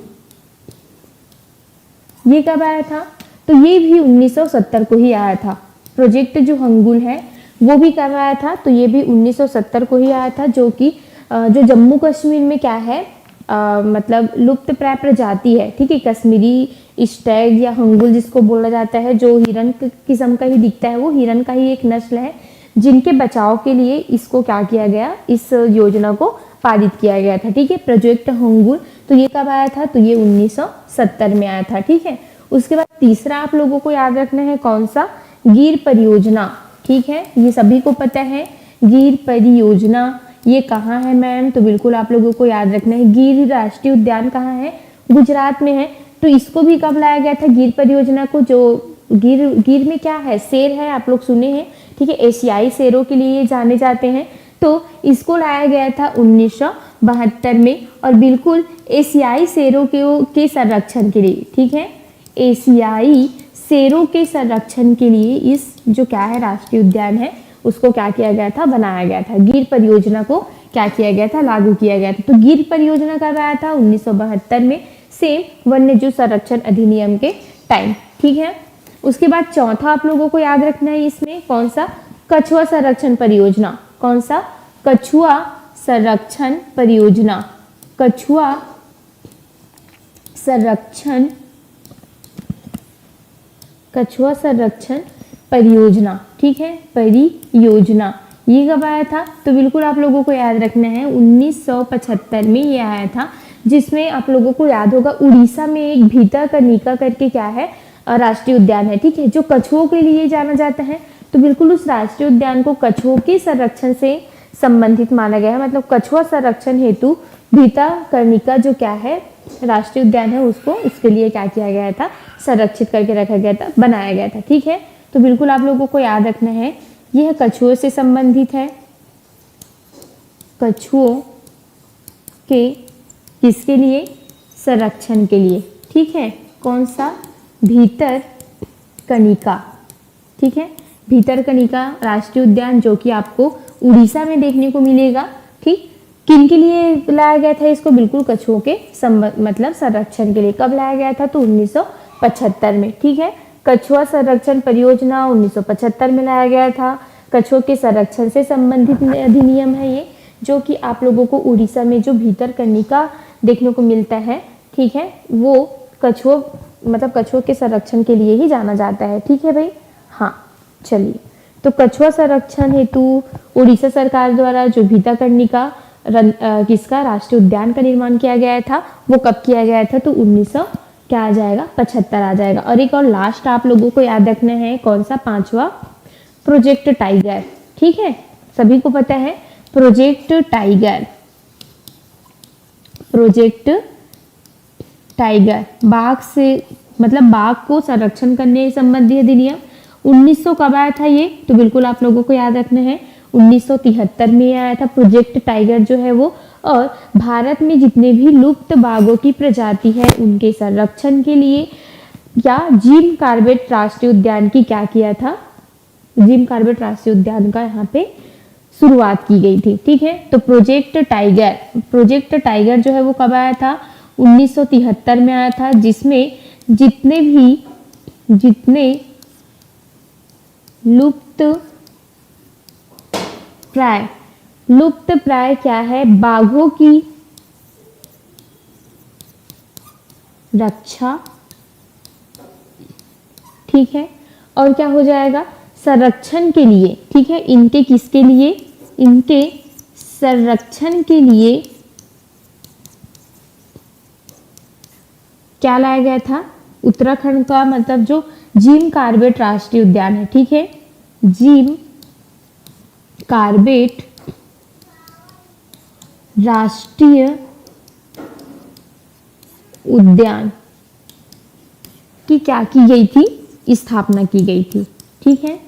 ये कब आया था? तो ये भी 1970 को ही आया था। प्रोजेक्ट जो हंगुल है वो भी कब आया था? तो ये भी 1970 को ही आया था, जो कि जो जम्मू कश्मीर में क्या है, मतलब लुप्त प्राय प्रजाति है, ठीक है। कश्मीरी स्टैग या हंगुल जिसको बोला जाता है, जो हिरन किस्म का ही दिखता है, वो हिरन का ही एक नस्ल है, जिनके बचाव के लिए इसको क्या किया गया, इस योजना को पारित किया गया था, ठीक है। प्रोजेक्ट हंगुल, तो ये कब आया था? तो ये 1970 में आया था, ठीक है। उसके बाद तीसरा आप लोगों को याद रखना है, कौन सा? गिर परियोजना, ठीक है। ये सभी को पता है गिर परियोजना, ये कहाँ है मैम? तो बिल्कुल आप लोगों को याद रखना है, गिर राष्ट्रीय उद्यान कहाँ है? गुजरात में है। तो इसको भी कब लाया गया था गिर परियोजना को? जो गिर में क्या है, शेर है, आप लोग सुने हैं, ठीक है। एशियाई शेरों के लिए जाने जाते हैं, तो इसको लाया गया था 1972 में, और बिल्कुल एशियाई शेरों के संरक्षण के लिए, ठीक है। एशियाई शेरों के संरक्षण के लिए इस जो क्या है राष्ट्रीय उद्यान है, उसको क्या किया गया था? बनाया गया था। गिर परियोजना को क्या किया गया था? लागू किया गया था। तो गिर परियोजना कब आया था? 1972 में, सेम वन्यजीव संरक्षण अधिनियम के टाइम, ठीक है। उसके बाद चौथा आप लोगों को याद रखना है, इसमें कौन सा? कछुआ संरक्षण परियोजना। कौन सा? कछुआ संरक्षण परियोजना। कछुआ संरक्षण परियोजना, ठीक है। परियोजना ये कब आया था? तो बिल्कुल आप लोगों को याद रखना है 1975 में ये आया था, जिसमें आप लोगों को याद होगा उड़ीसा में एक भीतरकनिका करके क्या है, राष्ट्रीय उद्यान है, ठीक है, जो कछुओं के लिए जाना जाता है। तो बिल्कुल उस राष्ट्रीय उद्यान को कछुओं के संरक्षण से संबंधित माना गया है, मतलब कछुआ संरक्षण हेतु भीतरकनिका जो क्या है राष्ट्रीय उद्यान है, उसको उसके लिए क्या किया गया था? संरक्षित करके रखा गया था, बनाया गया था, ठीक है। तो बिल्कुल आप लोगों को याद रखना है, यह कछुओं से संबंधित है। कछुओं के किसके लिए? संरक्षण के लिए, ठीक है। कौन सा? भीतरकनिका, ठीक है। भीतरकनिका राष्ट्रीय उद्यान जो कि आपको उड़ीसा में देखने को मिलेगा, ठीक। किन के लिए लाया गया था इसको? बिल्कुल कछुओं के मतलब संरक्षण के लिए। कब लाया गया था? तो 1975 में, ठीक है। कछुआ संरक्षण परियोजना 1975 में लाया गया था। कछुओं के संरक्षण से संबंधित अधिनियम है ये, जो कि आप लोगों को उड़ीसा में जो भीतरकनिका देखने को मिलता है, ठीक है, वो कछुओं मतलब कछुओं के संरक्षण के लिए ही जाना जाता है, ठीक है भाई। हाँ चलिए, तो कछुआ संरक्षण हेतु उड़ीसा सरकार द्वारा जो भीतरकनिका किसका राष्ट्रीय उद्यान का निर्माण किया गया था, वो कब किया गया था? तो 1900 क्या आ जाएगा? 75 आ जाएगा। और एक और लास्ट आप लोगों को याद रखना है, कौन सा? पांचवा, प्रोजेक्ट टाइगर, ठीक है। सभी को पता है प्रोजेक्ट टाइगर। प्रोजेक्ट टाइगर बाघ से मतलब बाघ को संरक्षण करने संबंधी अधिनियम 1900 कब आया था ये? तो बिल्कुल आप लोगों को याद रखना है 1973 में आया था प्रोजेक्ट टाइगर जो है वो। और भारत में जितने भी लुप्त बाघों की प्रजाति है उनके संरक्षण के लिए या जिम कॉर्बेट राष्ट्रीय उद्यान की क्या किया था? जिम कॉर्बेट राष्ट्रीय उद्यान का यहाँ पे शुरुआत की गई थी, ठीक है। तो प्रोजेक्ट टाइगर जो है वो कब आया था? 1973 में आया था, जिसमें जितने लुप्त प्राय क्या है? बाघों की रक्षा, ठीक है। और क्या हो जाएगा? संरक्षण के लिए, ठीक है। इनके किसके लिए? इनके संरक्षण के लिए क्या लाया गया था? उत्तराखंड का मतलब जो जिम कॉर्बेट राष्ट्रीय उद्यान है, ठीक है, जिम कॉर्बेट राष्ट्रीय उद्यान की क्या की गई थी? स्थापना की गई थी, ठीक है।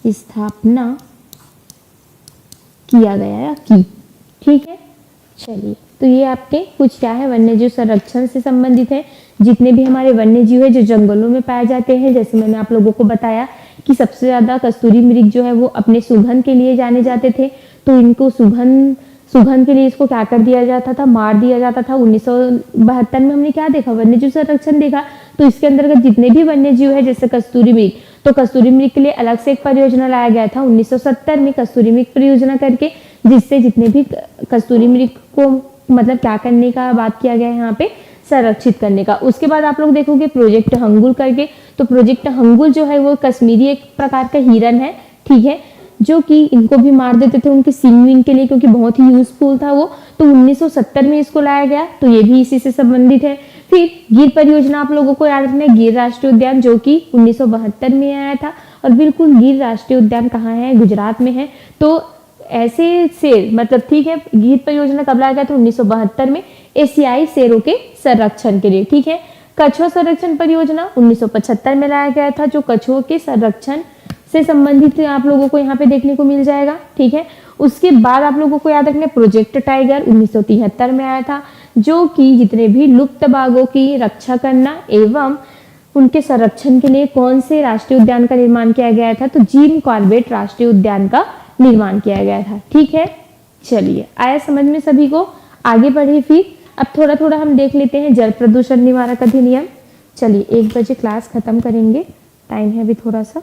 स्थापना किया गया की, ठीक है। चलिए, तो ये आपके कुछ क्या है वन्यजीव संरक्षण से संबंधित है। जितने भी हमारे वन्य जीव है जो जंगलों में पाए जाते हैं, जैसे मैंने आप लोगों को बताया कि सबसे ज्यादा कस्तूरी मृग जो है वो अपने सुगंध के लिए जाने जाते थे, तो इनको सुगंध के लिए इसको क्या कर दिया जाता था, मार दिया जाता था। 1972 में हमने क्या देखा, वन्य जीव संरक्षण देखा। तो इसके अंतर्गत जितने भी वन्य जीव है जैसे कस्तूरी मृग, तो कस्तूरी मृग के लिए अलग से एक परियोजना लाया गया था 1970 में, कस्तूरी मृग परियोजना करके, जिससे जितने भी कस्तूरी मृग को मतलब क्या करने का बात किया गया है यहाँ पे, संरक्षित करने का। उसके बाद आप लोग देखोगे प्रोजेक्ट हंगुल करके, तो प्रोजेक्ट हंगुल जो है वो कश्मीरी एक प्रकार का हिरन है, ठीक है, जो कि इनको भी मार देते थे उनके सींग विंग के लिए, क्योंकि बहुत ही यूजफुल था वो। तो 1970 में इसको लाया गया, तो ये भी इसी से संबंधित है। फिर गिर परियोजना आप लोगों को याद रखना है, गिर राष्ट्रीय उद्यान जो कि 1972 में आया था। और बिल्कुल गिर राष्ट्रीय उद्यान कहाँ है, गुजरात में है। तो ऐसे शेर मतलब ठीक है, गिर परियोजना कब लाया गया था, 1972 में, एशियाई शेरों के संरक्षण के लिए, ठीक है। कछुआ संरक्षण परियोजना 1975 में लाया गया था, जो कछुओं के संरक्षण से संबंधित आप लोगों को यहाँ पे देखने को मिल जाएगा, ठीक है। उसके बाद आप लोगों को याद रखना प्रोजेक्ट टाइगर 1973 में आया था, जो कि जितने भी लुप्त बाघों की रक्षा करना एवं उनके संरक्षण के लिए कौन से राष्ट्रीय उद्यान का निर्माण किया गया था, तो जिम कॉर्बेट राष्ट्रीय उद्यान का निर्माण किया गया था, ठीक है। चलिए, आया समझ में सभी को, आगे बढ़े। फिर अब थोड़ा थोड़ा हम देख लेते हैं जल प्रदूषण निवारक अधिनियम। चलिए 1 बजे क्लास खत्म करेंगे, टाइम है अभी थोड़ा सा,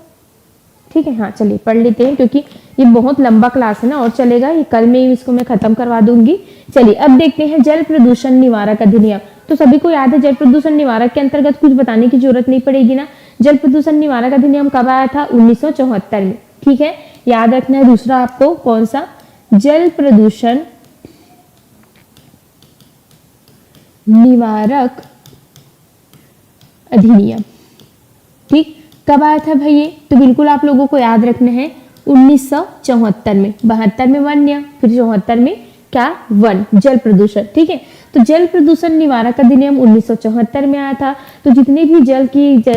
ठीक है। हाँ चलिए पढ़ लेते हैं, क्योंकि ये बहुत लंबा क्लास है ना, और चलेगा ये, कल में ही इसको मैं खत्म करवा दूंगी। चलिए अब देखते हैं जल प्रदूषण निवारक अधिनियम। तो सभी को याद है जल प्रदूषण निवारक के अंतर्गत कुछ बताने की जरूरत नहीं पड़ेगी ना। जल प्रदूषण निवारक अधिनियम कब आया था, 1974 में, ठीक है। याद रखना है दूसरा आपको कौन सा, जल प्रदूषण निवारक अधिनियम, ठीक, कब आया था भाई ये, तो बिल्कुल आप लोगों को याद रखना है 1974 में। 72 में वन्य, फिर 74 में क्या, वन, जल प्रदूषण, ठीक है। तो जल प्रदूषण निवारक अधिनियम 1974 में आया था। तो जितने भी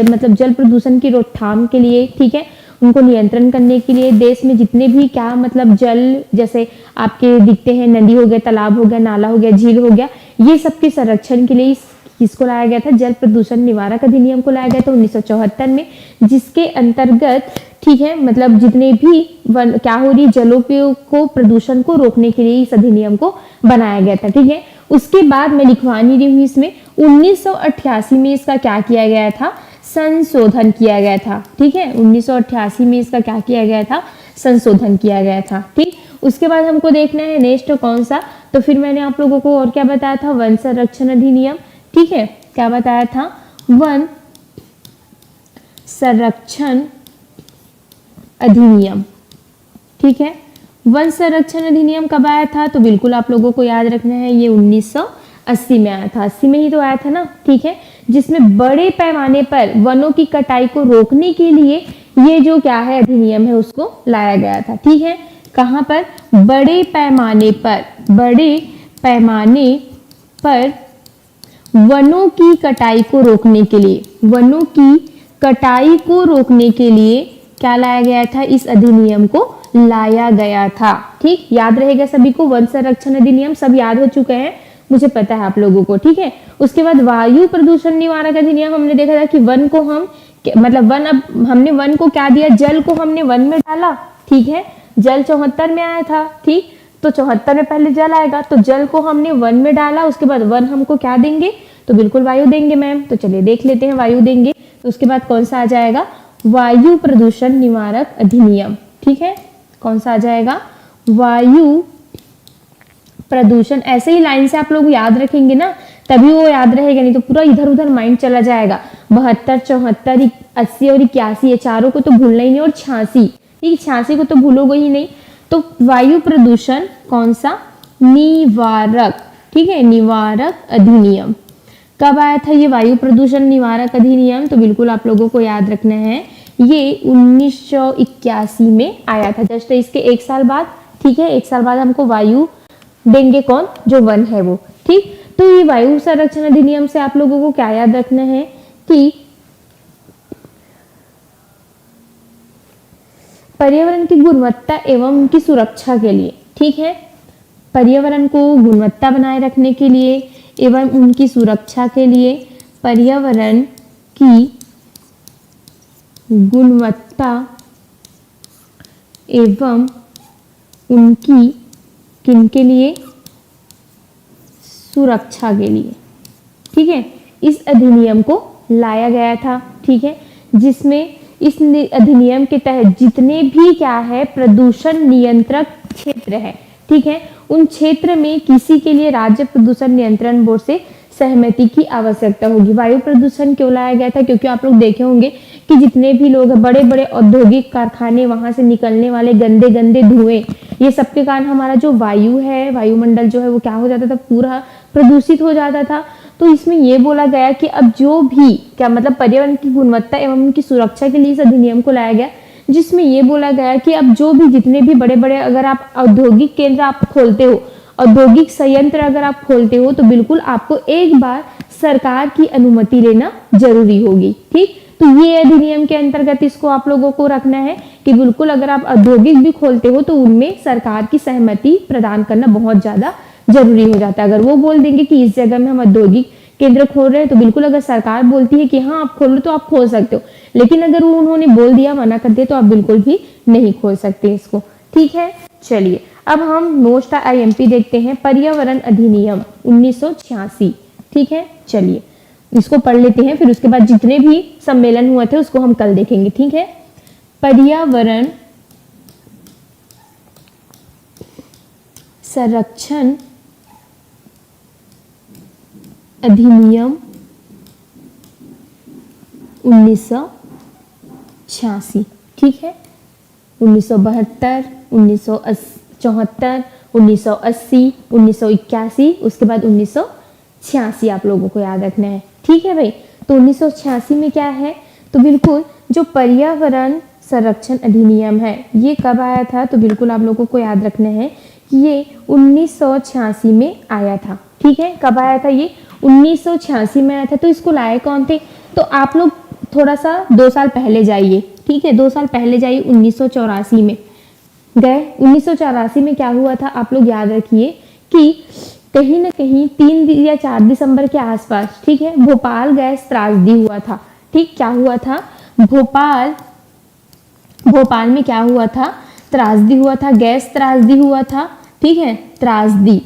मतलब जल प्रदूषण की रोकथाम के लिए, ठीक है, उनको नियंत्रण करने के लिए देश में जितने भी क्या मतलब जल जैसे आपके दिखते हैं, नदी हो गया, तालाब हो गया, नाला हो गया, झील हो गया, ये सबके संरक्षण के लिए किसको लाया गया था, जल प्रदूषण निवारक अधिनियम को लाया गया था 1974 में, जिसके अंतर्गत, ठीक है, मतलब जितने भी क्या हो रही जलोपयोग को प्रदूषण को रोकने के लिए इस अधिनियम को बनाया गया था, ठीक है। उसके बाद मैं लिखवा नहीं रही हूँ इसमें, 1988 में इसका क्या किया गया था, संशोधन किया गया था, ठीक है। 1988 में इसका क्या किया गया था, संशोधन किया गया था, ठीक। उसके बाद हमको देखना है नेक्स्ट कौन सा, तो फिर मैंने आप लोगों को और क्या बताया था, वन संरक्षण अधिनियम, ठीक है, क्या बताया था, वन संरक्षण अधिनियम, ठीक है। वन संरक्षण अधिनियम कब आया था, तो बिल्कुल आप लोगों को याद रखना है ये 1980 में आया था, 80 में ही तो आया था ना, ठीक है, जिसमें बड़े पैमाने पर वनों की कटाई को रोकने के लिए ये जो क्या है अधिनियम है उसको लाया गया था, ठीक है। कहां पर, बड़े पैमाने पर वनों की कटाई को रोकने के लिए, वनों की कटाई को रोकने के लिए क्या लाया गया था, इस अधिनियम को लाया गया था, ठीक। याद रहेगा सभी को, वन संरक्षण अधिनियम सब याद हो चुके हैं, मुझे पता है आप लोगों को, ठीक है। उसके बाद वायु प्रदूषण निवारक अधिनियम, हमने देखा था कि वन को हम मतलब वन, अब हमने वन को क्या दिया, जल को हमने वन में डाला, ठीक है। जल 74 में आया था, ठीक, तो 74 में पहले जल आएगा, तो जल को हमने वन में डाला, उसके बाद वन हमको क्या देंगे, तो बिल्कुल वायु देंगे मैम। तो चलिए देख लेते हैं, वायु देंगे, तो उसके बाद कौन सा आ जाएगा, वायु प्रदूषण निवारक अधिनियम, ठीक है। कौन सा आ जाएगा, वायु प्रदूषण। ऐसे ही लाइन से आप लोग याद रखेंगे ना, तभी वो याद रहेगा, नहीं तो पूरा इधर उधर माइंड चला जाएगा। 72, 74, 80 और 81, ये चारों को तो भूलना ही नहीं, और 86, ठीक, 86 को तो भूलोगे ही नहीं। तो वायु प्रदूषण कौन सा, निवारक, ठीक है, निवारक अधिनियम कब आया था ये वायु प्रदूषण निवारक अधिनियम, तो बिल्कुल आप लोगों को याद रखना है ये 1981 में आया था, जस्ट इसके 1 साल बाद, ठीक है। 1 साल बाद हमको वायु देंगे कौन, जो वन है वो, ठीक। तो ये वायु संरक्षण अधिनियम से आप लोगों को क्या याद रखना है कि पर्यावरण की गुणवत्ता एवं उनकी सुरक्षा के लिए, ठीक है, पर्यावरण को गुणवत्ता बनाए रखने के लिए एवं उनकी सुरक्षा के लिए पर्यावरण की गुणवत्ता एवं उनकी किनके लिए सुरक्षा के लिए, ठीक है, इस अधिनियम को लाया गया था, ठीक है, जिसमें इस अधिनियम के तहत जितने भी क्या है प्रदूषण नियंत्रक क्षेत्र है, ठीक है, उन क्षेत्र में किसी के लिए राज्य प्रदूषण नियंत्रण बोर्ड से सहमति की आवश्यकता होगी। वायु प्रदूषण क्यों लाया गया था? क्योंकि आप लोग देखे होंगे कि जितने भी लोग बड़े बड़े औद्योगिक कारखाने, वहां से निकलने वाले गंदे गंदे धुएं, ये सब के कारण हमारा जो वायु है, वायुमंडल जो है वो क्या हो जाता था, पूरा प्रदूषित हो जाता था। तो इसमें ये बोला गया कि अब जो भी क्या मतलब पर्यावरण की गुणवत्ता एवं उनकी सुरक्षा के लिए इस अधिनियम को लाया गया, जिसमें ये बोला गया कि अब जो भी जितने भी बड़े बड़े अगर आप औद्योगिक केंद्र आप खोलते हो, औद्योगिक संयंत्र अगर आप खोलते हो, तो बिल्कुल आपको एक बार सरकार की अनुमति लेना जरूरी होगी, ठीक। तो ये अधिनियम के अंतर्गत इसको आप लोगों को रखना है कि बिल्कुल अगर आप औद्योगिक भी खोलते हो तो उनमें सरकार की सहमति प्रदान करना बहुत ज्यादा जरूरी हो जाता है। अगर वो बोल देंगे कि इस जगह में हम औद्योगिक केंद्र खोल रहे हैं, तो बिल्कुल अगर सरकार बोलती है कि हाँ आप खोल लो तो आप खोल सकते हो, लेकिन अगर वो उन्होंने बोल दिया, मना कर दिया, तो आप बिल्कुल भी नहीं खोल सकते इसको, ठीक है। चलिए अब हम मोस्ट आईएमपी देखते हैं, पर्यावरण अधिनियम 1986, ठीक है। चलिए इसको पढ़ लेते हैं, फिर उसके बाद जितने भी सम्मेलन हुए थे उसको हम कल देखेंगे, ठीक है। पर्यावरण संरक्षण अधिनियम 1986, ठीक है। 1972, 1974, 1980, 1981, उसके बाद 1986 आप लोगों को याद रखना है, ठीक है भाई। तो 1986 में क्या है, तो बिल्कुल जो पर्यावरण संरक्षण अधिनियम है ये कब आया था, तो बिल्कुल आप लोगों को याद रखना है कि ये 1986 में आया था, ठीक है। कब आया था ये? 1986 में आया था। तो इसको लाए कौन थे? तो आप लोग थोड़ा सा 2 साल पहले जाइए, ठीक है, 2 साल पहले जाइए, 1984 में गए। 1984 में क्या हुआ था आप लोग याद रखिए कि कहीं ना कहीं 3 या 4 दिसंबर के आसपास, ठीक है, भोपाल गैस त्रासदी हुआ था, ठीक। क्या हुआ था? भोपाल में क्या हुआ था? त्रासदी हुआ था, गैस त्रासदी हुआ था, ठीक है, त्रासदी,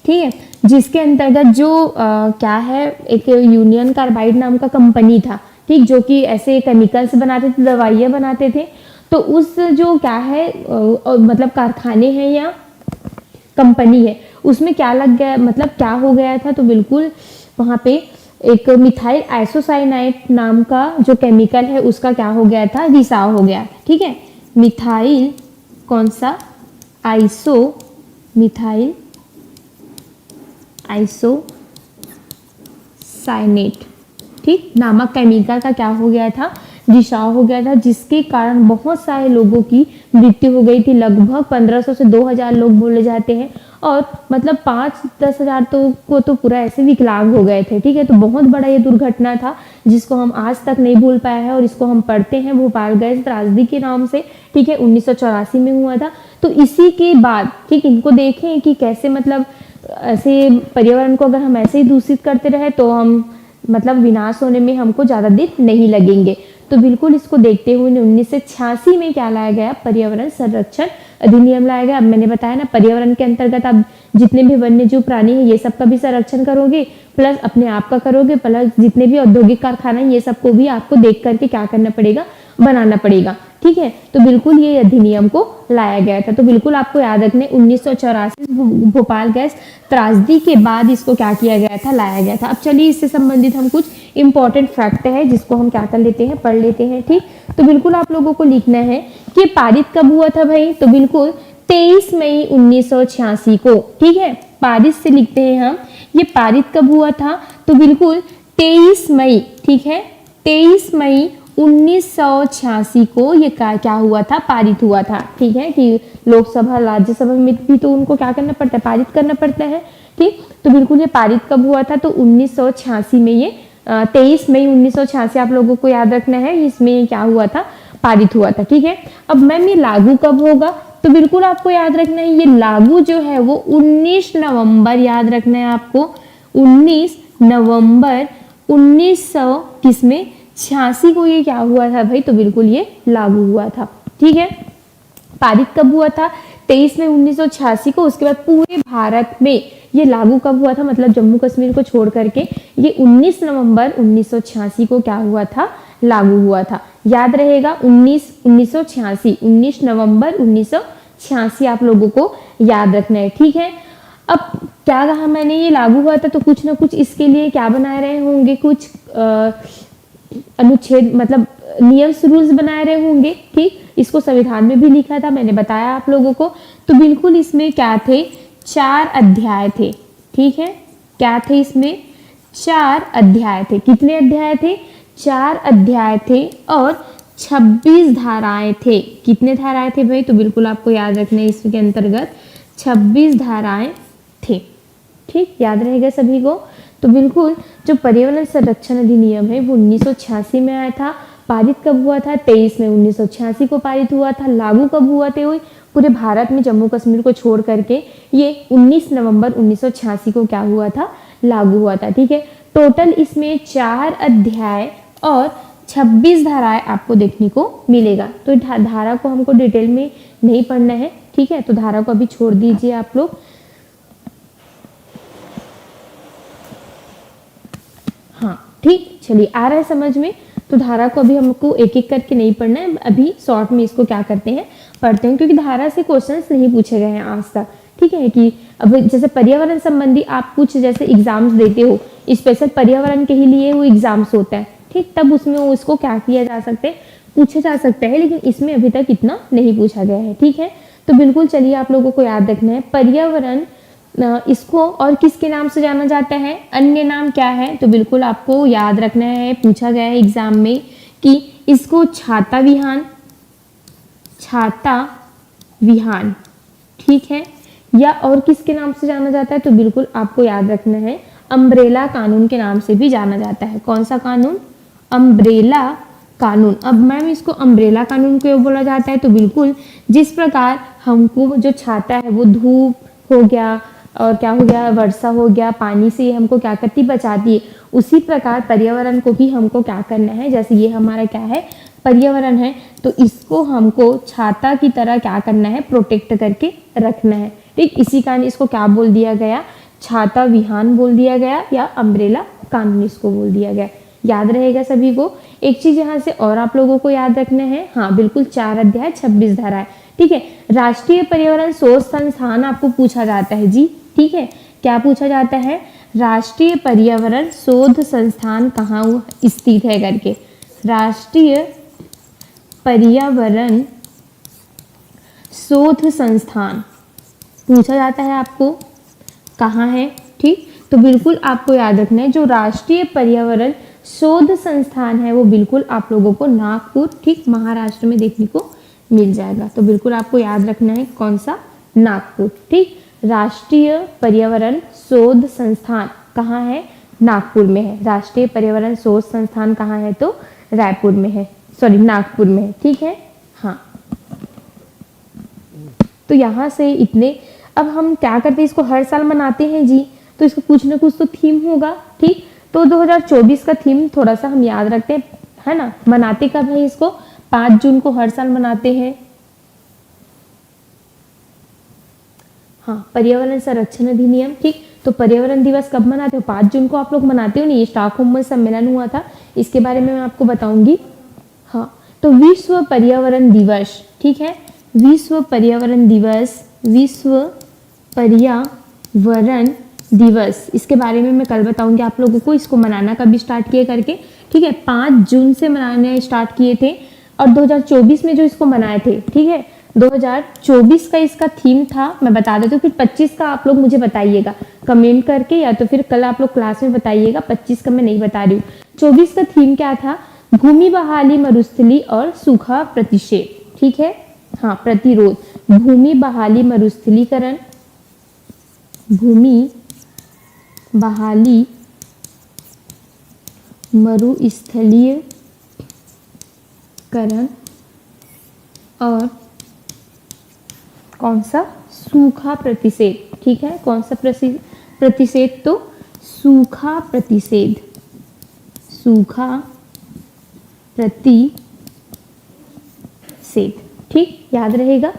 ठीक है, जिसके अंतर्गत जो क्या है, एक यूनियन कार्बाइड नाम का कंपनी था, ठीक, जो कि ऐसे केमिकल्स बनाते थे, दवाइयाँ बनाते थे। तो उस जो क्या है मतलब कारखाने हैं या कंपनी है, उसमें क्या लग गया, मतलब क्या हो गया था, तो बिल्कुल वहाँ पे एक मिथाइल आइसोसाइनाइड नाम का जो केमिकल है उसका क्या हो गया था, रिसाव हो गया, ठीक है। मिथाइल कौन सा? मिथाइल आइसोसाइनेट, ठीक, नामक केमिकल का क्या हो गया था, रिसाव हो गया था, जिसके कारण बहुत सारे लोगों की मृत्यु हो गई थी। लगभग 1500 से 2000 लोग बोले जाते हैं, और मतलब 5-10 हजार को तो पूरा ऐसे विकलांग हो गए थे, ठीक है। तो बहुत बड़ा ये दुर्घटना था जिसको हम आज तक नहीं भूल पाए हैं, और इसको हम पढ़ते हैं भोपाल गैस त्रासदी के नाम से, ठीक है, 1984 में हुआ था। तो इसी के बाद, ठीक, इनको देखें कि कैसे मतलब ऐसे पर्यावरण को अगर हम ऐसे ही दूषित करते रहे तो हम मतलब विनाश होने में हमको ज़्यादा दिन नहीं लगेंगे। तो बिल्कुल इसको देखते हुए 1986 में क्या लाया गया, पर्यावरण संरक्षण अधिनियम लाया गया। अब मैंने बताया ना, पर्यावरण के अंतर्गत आप जितने भी वन्य जीव प्राणी है ये सब का भी संरक्षण करोगे, प्लस अपने आप का करोगे, प्लस जितने भी औद्योगिक कारखाना है ये सबको भी आपको देख करके क्या करना पड़ेगा, बनाना पड़ेगा, ठीक है। तो बिल्कुल ये अधिनियम को लाया गया था। तो बिल्कुल आपको याद रखने 1984 भोपाल गैस त्रासदी के बाद इसको क्या किया गया था, लाया गया था। अब चलिए इससे संबंधित हम कुछ इंपॉर्टेंट फैक्ट है जिसको हम क्या कर लेते हैं, पढ़ लेते हैं, ठीक। तो बिल्कुल आप लोगों को लिखना है कि पारित कब हुआ था भाई, तो बिल्कुल 23 मई 1986 को, ठीक है। पारित से लिखते हैं हम, ये पारित कब हुआ था, तो बिल्कुल 23 मई, ठीक है, 23 मई 1986 को ये क्या हुआ था, पारित हुआ था, ठीक है। कि लोकसभा राज्यसभा में भी तो उनको क्या करना पड़ता है, पारित करना पड़ता है, ठीक। तो बिल्कुल ये पारित कब हुआ था, तो 1986 में, ये 23 मई 1986 आप लोगों को याद रखना है, इसमें क्या हुआ था, पारित हुआ था, ठीक है। अब मैम ये लागू कब होगा, तो बिल्कुल आपको याद रखना है ये लागू जो है वो 19 नवंबर, याद रखना है आपको 19 नवंबर 1900 किसमें 86 को ये क्या हुआ था भाई, तो बिल्कुल ये लागू हुआ था। ठीक है, पारित कब हुआ था 23 में 1986 को। उसके बाद पूरे भारत में ये लागू कब हुआ था, मतलब जम्मू कश्मीर को छोड़ करके ये 19 नवंबर 1986 को क्या हुआ था, लागू हुआ था। याद रहेगा 1986 नवंबर 1986 आप लोगों को याद रखना है। ठीक है, अब क्या कहा मैंने, ये लागू हुआ था तो कुछ ना कुछ इसके लिए क्या बनाए रहे होंगे, कुछ अनुच्छेद मतलब नियम्स रूल्स बनाए रहे होंगे। ठीक, इसको संविधान में भी लिखा था, मैंने बताया आप लोगों को। तो बिल्कुल इसमें क्या थे, 4 अध्याय थे। ठीक है, क्या थे इसमें, 4 अध्याय थे। कितने अध्याय थे, 4 अध्याय थे और 26 धाराएं थे। कितने धाराएं थे भाई, तो बिल्कुल आपको याद रखना है इसके अंतर्गत 26 धाराएं थे। ठीक, याद रहेगा सभी को। तो बिल्कुल जो पर्यावरण संरक्षण अधिनियम है वो 1986 में आया था। पारित कब हुआ था, 23 में 1986 को पारित हुआ था। लागू कब हुआ थे, पूरे भारत में जम्मू कश्मीर को छोड़ करके ये 19 नवंबर 1986 को क्या हुआ था, लागू हुआ था। ठीक है, टोटल इसमें 4 अध्याय और 26 धाराएं आपको देखने को मिलेगा। तो धारा को हमको डिटेल में नहीं पढ़ना है। ठीक है, तो धारा को अभी छोड़ दीजिए आप लोग। हाँ ठीक, चलिए आ रहा है समझ में। तो धारा को अभी हमको एक एक करके नहीं पढ़ना है, अभी शॉर्ट में इसको क्या करते हैं, पढ़ते हैं, क्योंकि धारा से क्वेश्चंस नहीं पूछे गए हैं आज तक। ठीक है, कि अब जैसे पर्यावरण संबंधी आप कुछ जैसे एग्जाम्स देते हो, स्पेशल पर्यावरण के ही लिए वो एग्जाम्स होता है। ठीक, तब उसमें उसको क्या किया जा सकता है, पूछा जा सकता है, लेकिन इसमें अभी तक इतना नहीं पूछा गया है। ठीक है, तो बिल्कुल चलिए आप लोगों को याद रखना है पर्यावरण, इसको और किसके नाम से जाना जाता है, अन्य नाम क्या है, तो बिल्कुल आपको याद रखना है, पूछा गया है एग्जाम में कि इसको छाता विहान, छाता विहान, ठीक है, या और किसके नाम से जाना जाता है, तो बिल्कुल आपको याद रखना है अम्ब्रेला कानून के नाम से भी जाना जाता है। कौन सा कानून, अम्ब्रेला कानून। अब मैम इसको अम्ब्रेला कानून क्यों बोला जाता है, तो बिल्कुल जिस प्रकार हमको जो छाता है वो धूप हो गया और क्या हो गया, वर्षा हो गया, पानी से हमको क्या करती, बचाती है, उसी प्रकार पर्यावरण को भी हमको क्या करना है, जैसे ये हमारा क्या है, पर्यावरण है, तो इसको हमको छाता की तरह क्या करना है, प्रोटेक्ट करके रखना है। ठीक, इसी कारण इसको क्या बोल दिया गया, छाता विहान बोल दिया गया, या अम्ब्रेला कानून इसको बोल दिया गया। याद रहेगा सभी को। एक चीज यहाँ से और आप लोगों को याद रखना है, हाँ बिल्कुल 4 अध्याय 26 धाराएं। ठीक है, राष्ट्रीय पर्यावरण शोध संस्थान आपको पूछा जाता है जी। ठीक है, क्या पूछा जाता है, राष्ट्रीय पर्यावरण शोध संस्थान कहाँ स्थित है करके, राष्ट्रीय पर्यावरण शोध संस्थान पूछा जाता है आपको कहाँ है। ठीक, तो बिल्कुल आपको याद रखना है जो राष्ट्रीय पर्यावरण शोध संस्थान है वो बिल्कुल आप लोगों को नागपुर, ठीक, महाराष्ट्र में देखने को मिल जाएगा। तो बिल्कुल आपको याद रखना है कौन सा, नागपुर। ठीक, राष्ट्रीय पर्यावरण शोध संस्थान कहाँ है, नागपुर में है। राष्ट्रीय पर्यावरण शोध संस्थान कहाँ है, तो रायपुर में है, सॉरी नागपुर में है। ठीक है, हाँ, तो यहाँ से इतने। अब हम क्या करते हैं, इसको हर साल मनाते हैं जी, तो इसको कुछ ना कुछ तो थीम होगा। ठीक, तो 2024 का थीम थोड़ा सा हम याद रखते हैं, है ना। मनाते कब है इसको, 5 जून को हर साल मनाते हैं। हाँ, पर्यावरण संरक्षण अधिनियम। ठीक, तो पर्यावरण दिवस कब मनाते हो, 5 जून को आप लोग मनाते हो नहीं, ये स्टॉकहोम में सम्मेलन हुआ था, इसके बारे में मैं आपको बताऊंगी। हाँ, तो विश्व पर्यावरण दिवस, ठीक है, विश्व पर्यावरण दिवस, विश्व पर्यावरण दिवस, इसके बारे में मैं कल बताऊंगी आप लोगों को। इसको मनाना कब स्टार्ट किए करके, ठीक है, 5 जून से मनाने स्टार्ट किए थे, और 2024 में जो इसको मनाए थे, ठीक है, 2024 का इसका थीम था, मैं बता देती हूँ, फिर 25 का आप लोग मुझे बताइएगा कमेंट करके, या तो फिर कल आप लोग क्लास में बताइएगा। 25 का मैं नहीं बता रही हूँ। 24 का थीम क्या था, भूमि बहाली, मरुस्थली और सूखा प्रतिषेध। ठीक है, हाँ, प्रतिरोध, भूमि बहाली मरुस्थलीकरण, भूमि बहाली मरुस्थलीकरण और कौन सा? सूखा प्रतिषेध, ठीक है। कौन सा प्रतिषेध? तो सूखा प्रतिषेध, सूखा प्रतिषेध, ठीक, याद रहेगा।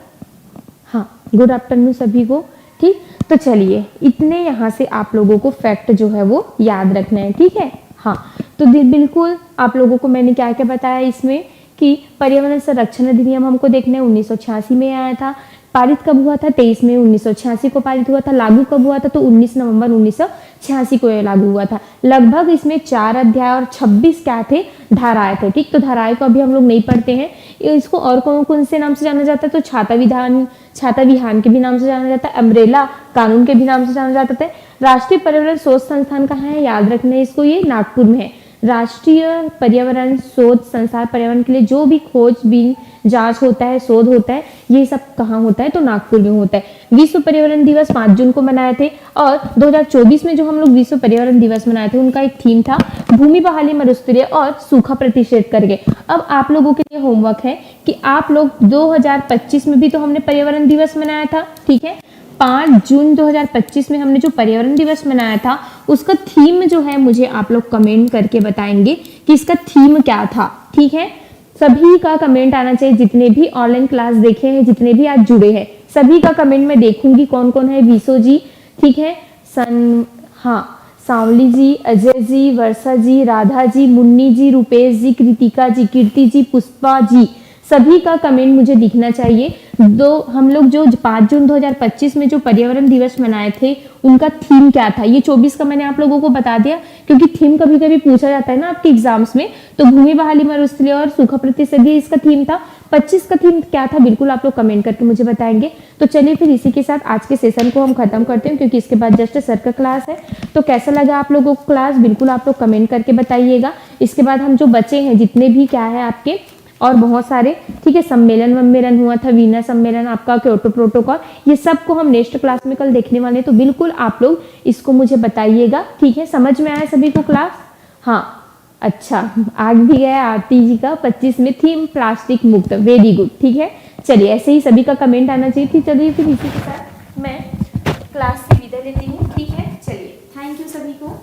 हाँ, गुड आफ्टरनून सभी को, ठीक। तो चलिए, इतने यहाँ से आप लोगों को फैक्ट जो है वो याद रखना है, ठीक है। हाँ, तो बिल्कुल आप लोगों को मैंने क्या क्या बताया इसमें कि पर्यावरण संरक्षण अधिनियम हमको देखना है, 1986 में आया था। पारित कब हुआ था? 23 मई 1986 को पारित हुआ था। लागू कब हुआ था? तो 19 नवंबर 1986 को ये लागू हुआ था। लगभग इसमें 4 अध्याय और 26 क्या थे? धाराएं थे, ठीक। तो धाराएं को अभी हम लोग नहीं पढ़ते हैं। इसको और कौन कौन से नाम से जाना जाता है? तो छाता विधान के भी नाम से जाना जाता है, अम्ब्रेला कानून के भी नाम से जाना जाता है। राष्ट्रीय पर्यावरण शोध संस्थान कहाँ है? याद रखना है इसको, ये नागपुर में है। राष्ट्रीय पर्यावरण शोध संस्थान, पर्यावरण के लिए जो भी खोजबीन जांच होता है, शोध होता है, ये सब कहाँ होता है? तो नागपुर में होता है। विश्व पर्यावरण दिवस 5 जून को मनाए थे और 2024 में जो हम लोग विश्व पर्यावरण दिवस मनाए थे उनका एक थीम था भूमि बहाली, मरुस्थलीय और सूखा प्रतिषेध करके। अब आप लोगों के लिए होमवर्क है कि आप लोग 2025 में भी तो हमने पर्यावरण दिवस मनाया था, ठीक है। 5 जून 2025 में हमने जो पर्यावरण दिवस मनाया था उसका थीम जो है मुझे आप लोग कमेंट करके बताएंगे कि इसका थीम क्या था, ठीक है। सभी का कमेंट आना चाहिए, जितने भी ऑनलाइन क्लास देखे हैं, जितने भी आज जुड़े हैं, सभी का कमेंट मैं देखूंगी कौन कौन है। विशो जी, ठीक है, सावली जी, अजय जी, वर्षा जी, राधा जी, मुन्नी जी, रुपेश जी, कृतिका जी, कीर्ति जी, पुष्पा जी, सभी का कमेंट मुझे दिखना चाहिए। हम लोग जो 5 जून 2025 में जो पर्यावरण दिवस मनाए थे उनका थीम क्या था? ये 24 का मैंने आप लोगों को बता दिया क्योंकि थीम कभी कभी पूछा जाता है ना आपके एग्जाम्स में। तो भूमि बहाली, मरुस्थलीय और सूखा प्रतिषेध इसका थीम था। 25 का थीम क्या था? बिल्कुल आप लोग कमेंट करके मुझे बताएंगे। तो चलिए फिर इसी के साथ आज के सेशन को हम खत्म करते हैं क्योंकि इसके बाद जस्ट सर का क्लास है। तो कैसा लगा आप लोगों को क्लास? बिल्कुल आप लोग कमेंट करके बताइएगा। इसके बाद हम जो बचे हैं जितने भी क्या है आपके और बहुत सारे, ठीक है, सम्मेलन हुआ था, वीना सम्मेलन, आपका क्योटो प्रोटोकॉल, ये सब को हम नेक्स्ट क्लास में कल देखने वाले हैं। तो बिल्कुल आप लोग इसको मुझे बताइएगा, ठीक है। समझ में आया सभी को क्लास? हाँ, अच्छा, आज भी गया आरती जी का 25 में थीम प्लास्टिक मुक्त, वेरी गुड, ठीक है। चलिए ऐसे ही सभी का कमेंट आना चाहिए थी। चलिए फिर इसी के साथ मैं क्लास से विदा लेती हूँ, ठीक है। चलिए, थैंक यू सभी को।